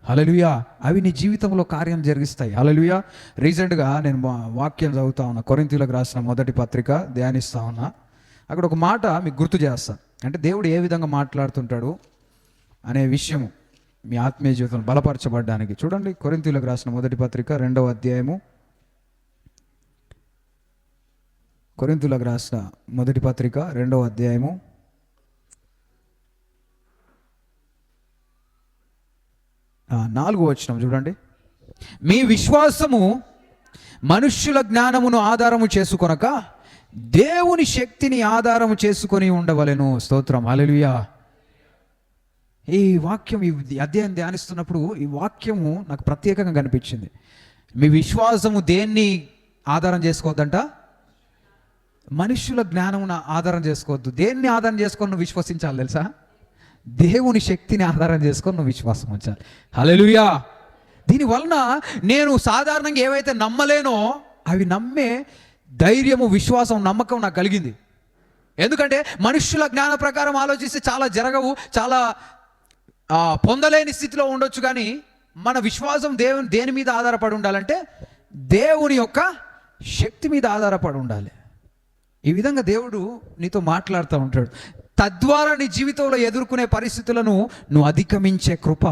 హల్లెలూయా. అవి నీ జీవితంలో కార్యం జరిగిస్తాయి. హల్లెలూయా. రీసెంట్గా నేను వాక్యం చదువుతా ఉన్నా, కొరింథీయులకు రాసిన మొదటి పత్రిక ధ్యానిస్తా ఉన్నా. అక్కడ ఒక మాట మీకు గుర్తు చేస్తా, అంటే దేవుడు ఏ విధంగా మాట్లాడుతుంటాడు అనే విషయము మీ ఆత్మీయ జీవితంలో బలపరచబడ్డానికి. చూడండి, కొరింథీయులకు రాసిన మొదటి పత్రిక 2వ అధ్యాయము. కొరింథీయులకు రాసిన మొదటి పత్రిక 2వ అధ్యాయము 4వ వచనం చూడండి. మీ విశ్వాసము మనుష్యుల జ్ఞానమును ఆధారము చేసుకొనక దేవుని శక్తిని ఆధారము చేసుకొని ఉండవలెను. స్తోత్రం, హల్లెలూయా. ఈ వాక్యం, ఈ అధ్యాయం ధ్యానిస్తున్నప్పుడు ఈ వాక్యము నాకు ప్రత్యేకంగా కనిపించింది. మీ విశ్వాసము దేన్ని ఆధారం చేసుకోవద్దంట? మనుష్యుల జ్ఞానమును ఆధారం చేసుకోవద్దు. దేన్ని ఆధారం చేసుకొని నువ్వు విశ్వసించాలి తెలుసా? దేవుని శక్తిని ఆధారం చేసుకొని నువ్వు విశ్వాసం ఉంచాలి. హల్లెలూయా. దీనివలన నేను సాధారణంగా ఏవైతే నమ్మలేనో అవి నమ్మే ధైర్యము, విశ్వాసం, నమ్మకం నాకు కలిగింది. ఎందుకంటే మనుష్యుల జ్ఞాన ప్రకారం ఆలోచిస్తే చాలా జరగవు, చాలా పొందలేని స్థితిలో ఉండొచ్చు. కానీ మన విశ్వాసం దేని మీద ఆధారపడి ఉండాలంటే దేవుని యొక్క శక్తి మీద ఆధారపడి ఉండాలి. ఈ విధంగా దేవుడు నీతో మాట్లాడుతూ ఉంటాడు. తద్వారా నీ జీవితంలో ఎదుర్కొనే పరిస్థితులను నువ్వు అధిగమించే కృప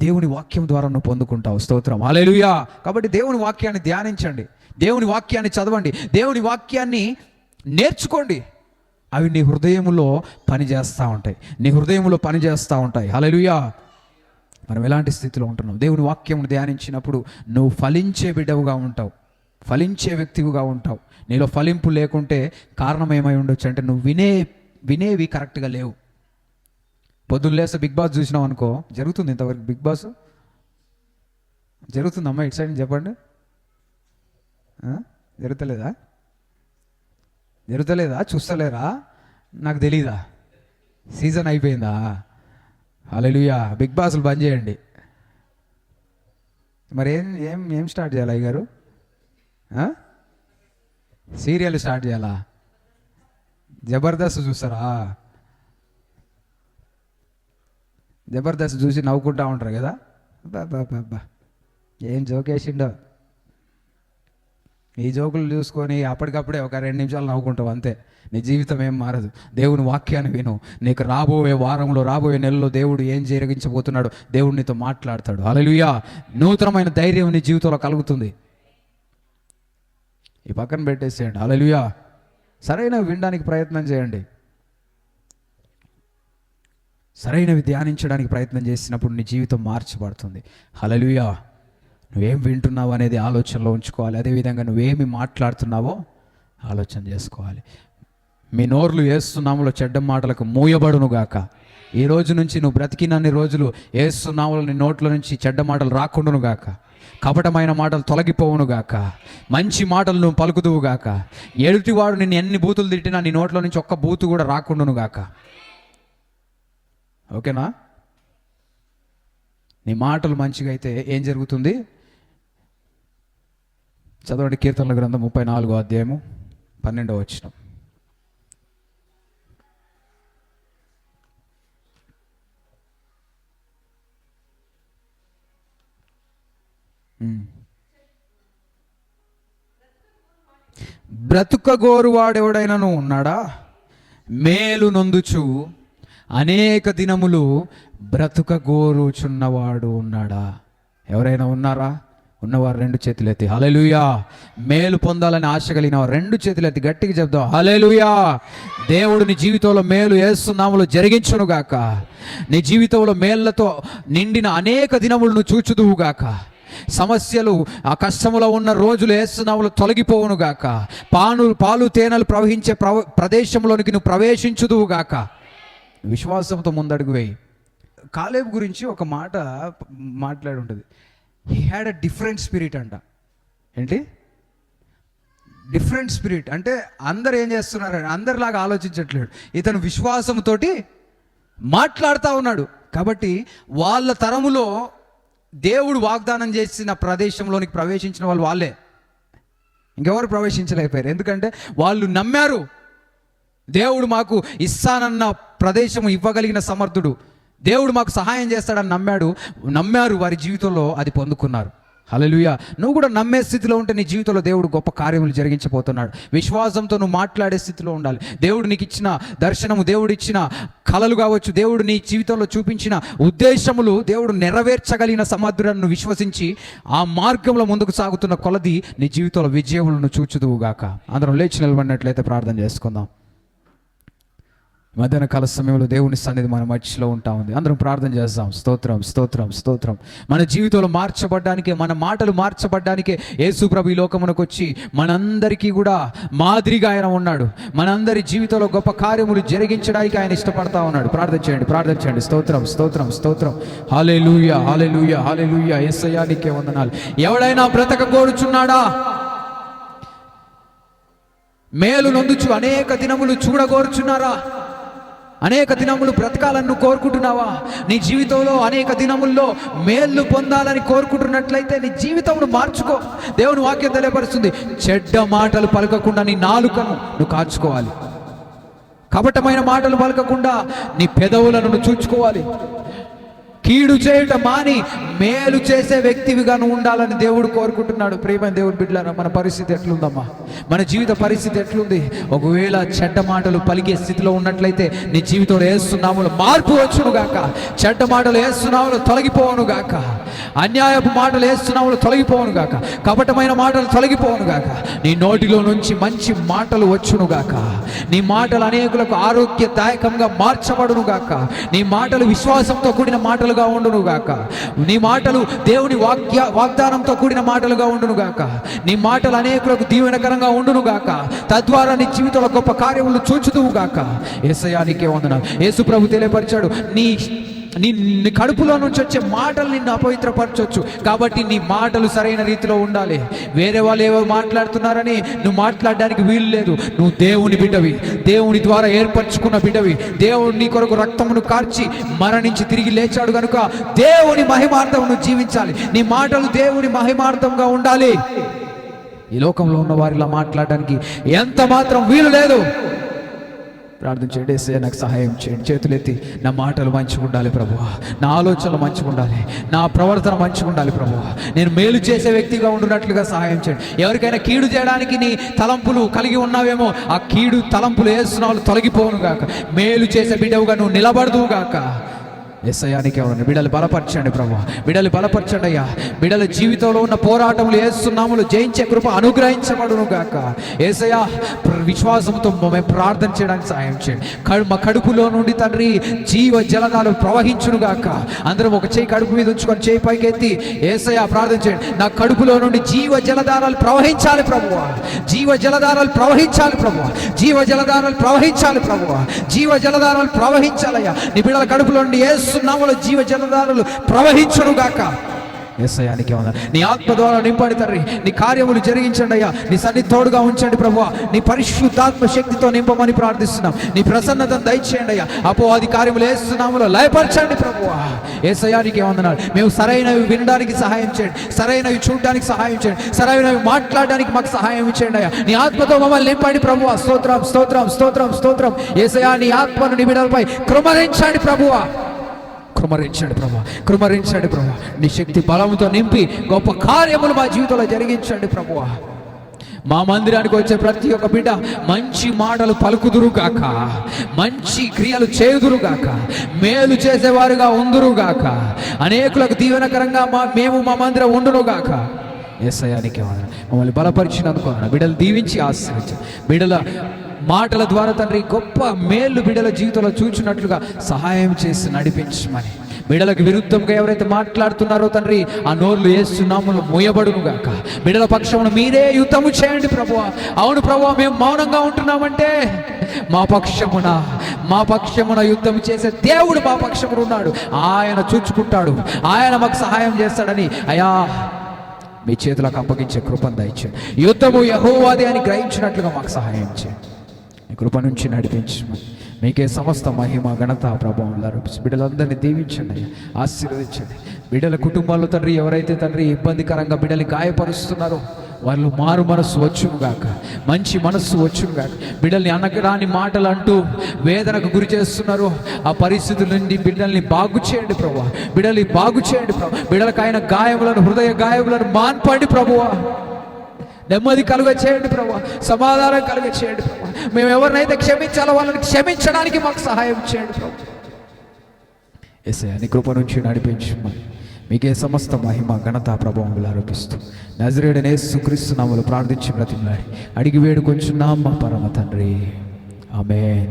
దేవుని వాక్యం ద్వారా నువ్వు పొందుకుంటావు. స్తోత్రం, హల్లెలూయా. కాబట్టి దేవుని వాక్యాన్ని ధ్యానించండి, దేవుని వాక్యాన్ని చదవండి, దేవుని వాక్యాన్ని నేర్చుకోండి. అవి నీ హృదయంలో పనిచేస్తూ ఉంటాయి. హల్లెలూయా. మనం ఎలాంటి స్థితిలో ఉంటున్నాం? దేవుని వాక్యమును ధ్యానించినప్పుడు నువ్వు ఫలించే బిడ్డవుగా ఉంటావు, ఫలించే వ్యక్తిగా ఉంటావు. నీలో ఫలింపు లేకుంటే కారణం ఏమై ఉండొచ్చు అంటే నువ్వు వినేవి కరెక్ట్గా లేవు. పొద్దున్న లేస్తే బిగ్ బాస్ చూసినావు అనుకో, జరుగుతుంది ఇంతవరకు బిగ్ బాస్ జరుగుతుందమ్మా, ఇటు సైడ్ చెప్పండి. జరుగుతలేదా? చూస్తలేరా? నాకు తెలీదా? సీజన్ అయిపోయిందా? హల్లెలూయా. బిగ్ బాస్లు బంద్ చేయండి. మరి ఏం స్టార్ట్ చేయాలి అయ్యగారు? సీరియల్ స్టార్ట్ చేయాలా? జబర్దస్త్ చూస్తారా? జబర్దస్త్ చూసి నవ్వుకుంటా ఉంటారు కదా. బాబా ఏం జోక్ వేసిండో. ఈ జోకులు చూసుకొని అప్పటికప్పుడే ఒక 2 నిమిషాలు నవ్వుకుంటావు అంతే. నీ జీవితం ఏం మారదు. దేవుని వాక్యాన్ని విను. నీకు రాబోయే వారంలో, రాబోయే నెలలో దేవుడు ఏం జరిగించబోతున్నాడు, దేవుడు నీతో మాట్లాడతాడు. హల్లెలూయా. నూతనమైన ధైర్యం నీ జీవితంలో కలుగుతుంది. ఈ పక్కన పెట్టేసేయండి. హల్లెలూయా. సరైనవి వినడానికి ప్రయత్నం చేయండి. సరైనవి ధ్యానించడానికి ప్రయత్నం చేసినప్పుడు నీ జీవితం మార్చబడుతుంది. హల్లెలూయా. నువ్వేం వింటున్నావు అనేది ఆలోచనలో ఉంచుకోవాలి. అదేవిధంగా నువ్వేమి మాట్లాడుతున్నావో ఆలోచన చేసుకోవాలి. మీ నోర్లు యేసు నామములో చెడ్డ మాటలకు మూయబడును గాక. ఈ రోజు నుంచి నువ్వు బ్రతికినన్ని రోజులు యేసు నామములో నీ నోట్ల నుంచి చెడ్డ మాటలు రాకుండాను గాక. కపటమైన మాటలు తొలగిపోవును గాక. మంచి మాటలు నువ్వు పలుకుదువు గాక. ఎదుటివాడు నిన్ను ఎన్ని బూతులు తిట్టినా నీ నోట్లో నుంచి ఒక్క బూతు కూడా రాకుండాను గాక. ఓకేనా? నీ మాటలు మంచిగా అయితే ఏం జరుగుతుంది? చదవండి కీర్తనల గ్రంథం 34వ అధ్యాయము 12వ వచనం. బ్రతుకగోరువాడెవడైనను ఉన్నాడా? మేలు నొందుచు అనేక దినములు బ్రతుకగోరుచున్నవాడు ఉన్నాడా? ఎవరైనా ఉన్నారా? ఉన్నవారు రెండు చేతులు ఎత్తి హల్లెలూయా. మేలు పొందాలని ఆశ కలిగిన రెండు చేతులు ఎత్తి గట్టిగా చెప్దాం హల్లెలూయా. దేవుడు నీ జీవితంలో మేలు యేసు నామములో జరిగించునుగాక. నీ జీవితంలో మేళ్లతో నిండిన అనేక దినములు నువ్వు చూచుదువుగాక. సమస్యలు ఆ కష్టములో ఉన్న రోజులు యేసు నామములో తొలగిపోవునుగాక. పాలు తేనెలు ప్రవహించే ప్రదేశంలోనికి నువ్వు ప్రవేశించుదువుగాక. విశ్వాసంతో ముందడుగు వేయి. కాలేబు గురించి ఒక మాట మాట్లాడి ఉంటుంది. He had a different spirit అంట. ఏంటి డిఫరెంట్ స్పిరిట్ అంటే? అందరు ఏం చేస్తున్నారండి? అందరిలాగా ఆలోచించట్లేడు. ఇతను విశ్వాసంతో మాట్లాడుతూ ఉన్నాడు. కాబట్టి వాళ్ళ తరములో దేవుడు వాగ్దానం చేసిన ప్రదేశంలోనికి ప్రవేశించిన వాళ్ళు వాళ్ళే. ఇంకెవరు ప్రవేశించలేకపోయారు. ఎందుకంటే వాళ్ళు నమ్మారు. దేవుడు మాకు ఇస్తానన్న ప్రదేశం ఇవ్వగలిగిన సమర్థుడు, దేవుడు మాకు సహాయం చేస్తాడని నమ్మారు. వారి జీవితంలో అది పొందుకున్నారు. హల్లెలూయా. నువ్వు కూడా నమ్మే స్థితిలో ఉంటే నీ జీవితంలో దేవుడు గొప్ప కార్యములు జరిగించబోతున్నాడు. విశ్వాసంతో నువ్వు మాట్లాడే స్థితిలో ఉండాలి. దేవుడు నీకు ఇచ్చిన దర్శనము, దేవుడు ఇచ్చిన కలలు కావచ్చు, దేవుడు నీ జీవితంలో చూపించిన ఉద్దేశములు దేవుడు నెరవేర్చగలిగిన సమర్థులను విశ్వసించి ఆ మార్గంలో ముందుకు సాగుతున్న కొలది నీ జీవితంలో విజయములను చూచుదువుగాక. అందరం లేచి నిలబడినట్లయితే ప్రార్థన చేసుకుందాం. మధ్యాహ్న కాల సమయంలో దేవుని సన్నిధి మన మధ్యలో ఉంటా ఉంది. అందరం ప్రార్థన చేస్తాం. స్తోత్రం, స్తోత్రం, స్తోత్రం. మన జీవితంలో మార్చబడ్డానికే, మన మాటలు మార్చబడ్డానికే యేసు ప్రభు ఈ లోకమునకు వచ్చి మనందరికీ కూడా మాదిరిగా ఆయన ఉన్నాడు. మనందరి జీవితంలో గొప్ప కార్యములు జరిగించడానికి ఆయన ఇష్టపడతా ఉన్నాడు. ప్రార్థన చేయండి, ప్రార్థన చేయండి. స్తోత్రం, స్తోత్రం, స్తోత్రం. హల్లెలూయా, హల్లెలూయా, హల్లెలూయా. యేసయ్యా నీకే వందనాలు. ఎవడైనా బ్రతక కోరుచున్నాడా? మేలు నొందుచు అనేక దినములు చూడగోరుచున్నారా? అనేక దినములు బ్రతకాలని నువ్వు కోరుకుంటున్నావా? నీ జీవితంలో అనేక దినముల్లో మేలు పొందాలని కోరుకుంటున్నట్లయితే నీ జీవితంను మార్చుకో. దేవుని వాక్యం తెలియపరుస్తుంది, చెడ్డ మాటలు పలకకుండా నీ నాలుకను నువ్వు కాచుకోవాలి. కపటమైన మాటలు పలకకుండా నీ పెదవులను నువ్వు చూచుకోవాలి. కీడు చేయటం మాని మేలు చేసే వ్యక్తివిగా నువ్వు ఉండాలని దేవుడు కోరుకుంటున్నాడు. ప్రియమైన దేవుని బిడ్డలారా, మన పరిస్థితి ఎట్లుందమ్మా? మన జీవిత పరిస్థితి ఎట్లుంది? ఒకవేళ చెడ్డ మాటలు పలికే స్థితిలో ఉన్నట్లయితే నీ జీవితంలో యేసు నామములో మార్పు వచ్చును గాక. చెడ్డ మాటలు యేసు నామములో తొలగిపోవును గాక. అన్యాయపు మాటలు యేసు నామములో తొలగిపోవును గాక. కపటమైన మాటలు తొలగిపోవును గాక. నీ నోటిలో నుంచి మంచి మాటలు వచ్చును గాక. నీ మాటలు అనేకులకు ఆరోగ్యదాయకంగా మార్చబడును గాక. నీ మాటలు విశ్వాసంతో కూడిన మాటలు ఉండును గాక. నీ మాటలు దేవుని వాగ్దానంతో కూడిన మాటలుగా ఉండును గాక. నీ మాటలు అనేకులకు దీవెనకరంగా ఉండును గాక. తద్వారా నీ జీవితంలో గొప్ప కార్యములు చూచుదువు గాక. యేసయ్యా నీకే వందనాలు. యేసు ప్రభు తెలియపరిచాడు, నీ కడుపులో నుంచి వచ్చే మాటలు నిన్ను అపవిత్రపరచవచ్చు. కాబట్టి నీ మాటలు సరైన రీతిలో ఉండాలి. వేరే వాళ్ళు ఏవో మాట్లాడుతున్నారని నువ్వు మాట్లాడడానికి వీలు లేదు. నువ్వు దేవుని బిడ్డవి, దేవుని ద్వారా ఏర్పరచుకున్న బిడ్డవి. దేవుడు నీ కొరకు రక్తమును కార్చి మరణించి తిరిగి లేచాడు కనుక దేవుని మహిమార్థం నువ్వు జీవించాలి. నీ మాటలు దేవుని మహిమార్థంగా ఉండాలి. ఈ లోకంలో ఉన్న వారిలా మాట్లాడడానికి ఎంత మాత్రం వీలు లేదు. ప్రార్థన చేయండి. యేసయ్యా నాకు సహాయం చేయండి. చేతులెత్తి, నా మాటలు మంచిగా ఉండాలి ప్రభువా, నా ఆలోచనలు మంచిగా ఉండాలి, నా ప్రవర్తన మంచిగా ఉండాలి ప్రభువా. నేను మేలు చేసే వ్యక్తిగా ఉండున్నట్లుగా సహాయం చేయండి. ఎవరికైనా కీడు చేయడానికి నీ తలంపులు కలిగి ఉన్నావేమో, ఆ కీడు తలంపులు యేసు నామములో తొలగిపోవును గాక. మేలు చేసే బిడ్డవుగా నువ్వు నిలబడదువు గాక. యేసయ్యానికి వందనాలు. బిడ్డలు బలపరచండి ప్రభు, బిడ్డలు బలపరచండి అయ్యా. బిడ్డల జీవితంలో ఉన్న పోరాటములు యేసు నామములో జయించే కృప అనుగ్రహించబడును గాక. యేసయ్యా విశ్వాసంతో మేము ప్రార్థన చేయడానికి సహాయం చేయండి. మా కడుపులో నుండి తండ్రి జీవ జలధారలు ప్రవహించును గాక. అందరం ఒక చేయి కడుపు మీద ఉంచుకొని చేయి పైకెత్తి యేసయ్యా ప్రార్థన చేయండి. నా కడుపులో నుండి జీవ జలధారాలు ప్రవహించాలి ప్రభువా, జీవ జలధారాలు ప్రవహించాలి ప్రభువా, జీవ జలధారాలు ప్రవహించాలి ప్రభువా, జీవ జలధారాలు ప్రవహించాలయ్యా. నీ బిడ్డల కడుపులో నుండి యేసు నామములో జీవ జలధారలు ప్రవహించును గాక. యేసయ్యానికి వందనాలు. నీ ఆత్మ ద్వారా నింపండి తండ్రి, నీ కార్యములు జరిగించండి అయ్యా. నీ సన్నిధి తోడుగా ఉంచండి ప్రభువా. నీ పరిశుద్ధాత్మ శక్తితో నింపమని ప్రార్థిస్తున్నాం. నీ ప్రసన్నతను దయచేయండి అయ్యా. అపవాది కార్యములు యేసు నామములో లయపరచండి ప్రభువా. యేసయ్యానికి వందనాలు. మేము సరైనవి వినడానికి సహాయం చేయండి, సరైనవి చూడడానికి సహాయం చేయండి, సరైనవి మాట్లాడడానికి మాకు సహాయం చేయండి అయ్యా. నీ ఆత్మతో మమ్మల్ని నింపండి ప్రభువా. స్తోత్రం స్తోత్రం స్తోత్రం స్తోత్రం. యేసయ్యా నీ ఆత్మను నీ బిడ్డలపై కృమరించండి ప్రభువా, కృమరించండి ప్రభా, కృమరించండి ప్రభా. నీ శక్తి బలముతో నింపి గొప్ప కార్యములు మా జీవితంలో జరిగించండి ప్రభువా. మా మందిరానికి వచ్చే ప్రతి ఒక్క బిడ్డ మంచి మాటలు పలుకుదురుగాక, మంచి క్రియలు చేయుదురుగాక, మేలు చేసేవారుగా ఉందురుగాక, అనేకులకు దీవెనకరంగా మేము మా మందిరం ఉండునుగాక. యేసయ్యానికి వందనాలు. మమ్మల్ని బలపరిచినందుకు బిడ్డలు దీవించి ఆశీర్వదించండి. బిడ్డల మాటల ద్వారా తండ్రి గొప్ప మేలు బిడ్డల జీవితంలో చూచినట్లుగా సహాయం చేసి నడిపించమని, బిడ్డలకు విరుద్ధంగా ఎవరైతే మాట్లాడుతున్నారో తండ్రి ఆ నోర్లు యేసు నామములో మూయబడును గాక. బిడ్డల పక్షమున మీరే యుద్ధము చేయండి ప్రభువా. అవును ప్రభువా, మేము మౌనంగా ఉంటున్నామంటే మా పక్షమున యుద్ధం చేసే దేవుడు మా పక్షమున ఉన్నాడు. ఆయన చూచుకుంటాడు, ఆయన మాకు సహాయం చేస్తాడని అయ్యా మీ చేతులకు అప్పగించే కృపను దయచేయండి. యుద్ధము యెహోవాదే అని గ్రహించినట్లుగా మాకు సహాయం చేయండి. మీ కృప నుంచి నడిపించమని మీకే సమస్త మహిమ ఘనత ప్రభావం ఆరోపిస్తూ బిడ్డలందరినీ దీవించండి, ఆశీర్వదించండి. బిడ్డల కుటుంబాల్లో తండ్రి ఎవరైతే తండ్రి ఇబ్బందికరంగా బిడ్డలు గాయపరుస్తున్నారో వాళ్ళు మారు మనస్సు వచ్చుగాక, మంచి మనస్సు వచ్చుగాక. బిడ్డల్ని అనగరాని మాటలు అంటూ వేదనకు గురి చేస్తున్నారు, ఆ పరిస్థితుల నుండి బిడ్డల్ని బాగు చేయండి ప్రభువా. బిడ్డల్ని బాగు చేయండి ప్రభు. బిడ్డలకు ఆయన గాయములను, హృదయ గాయములను మాన్పండి ప్రభువా. నెమ్మది కలుగ చేయండి ప్రభు, సమాధానం కలుగ చేయండి ప్రభు. మేము ఎవరినైతే క్షమించాలో వాళ్ళని క్షమించడానికి మాకు సహాయం చేయండి ప్రభు. యేసయ్యా నీ కృప నుంచి నడిపించమని మీకే సమస్త మహిమ ఘనత ప్రభావములు ఆరోపిస్తూ నజరేయుడైన యేసుక్రీస్తు నామములో ప్రార్థించి బ్రతిమలాడి అడిగి వేడుకొంచున్నాం మా పరమ తండ్రి. ఆమేన్.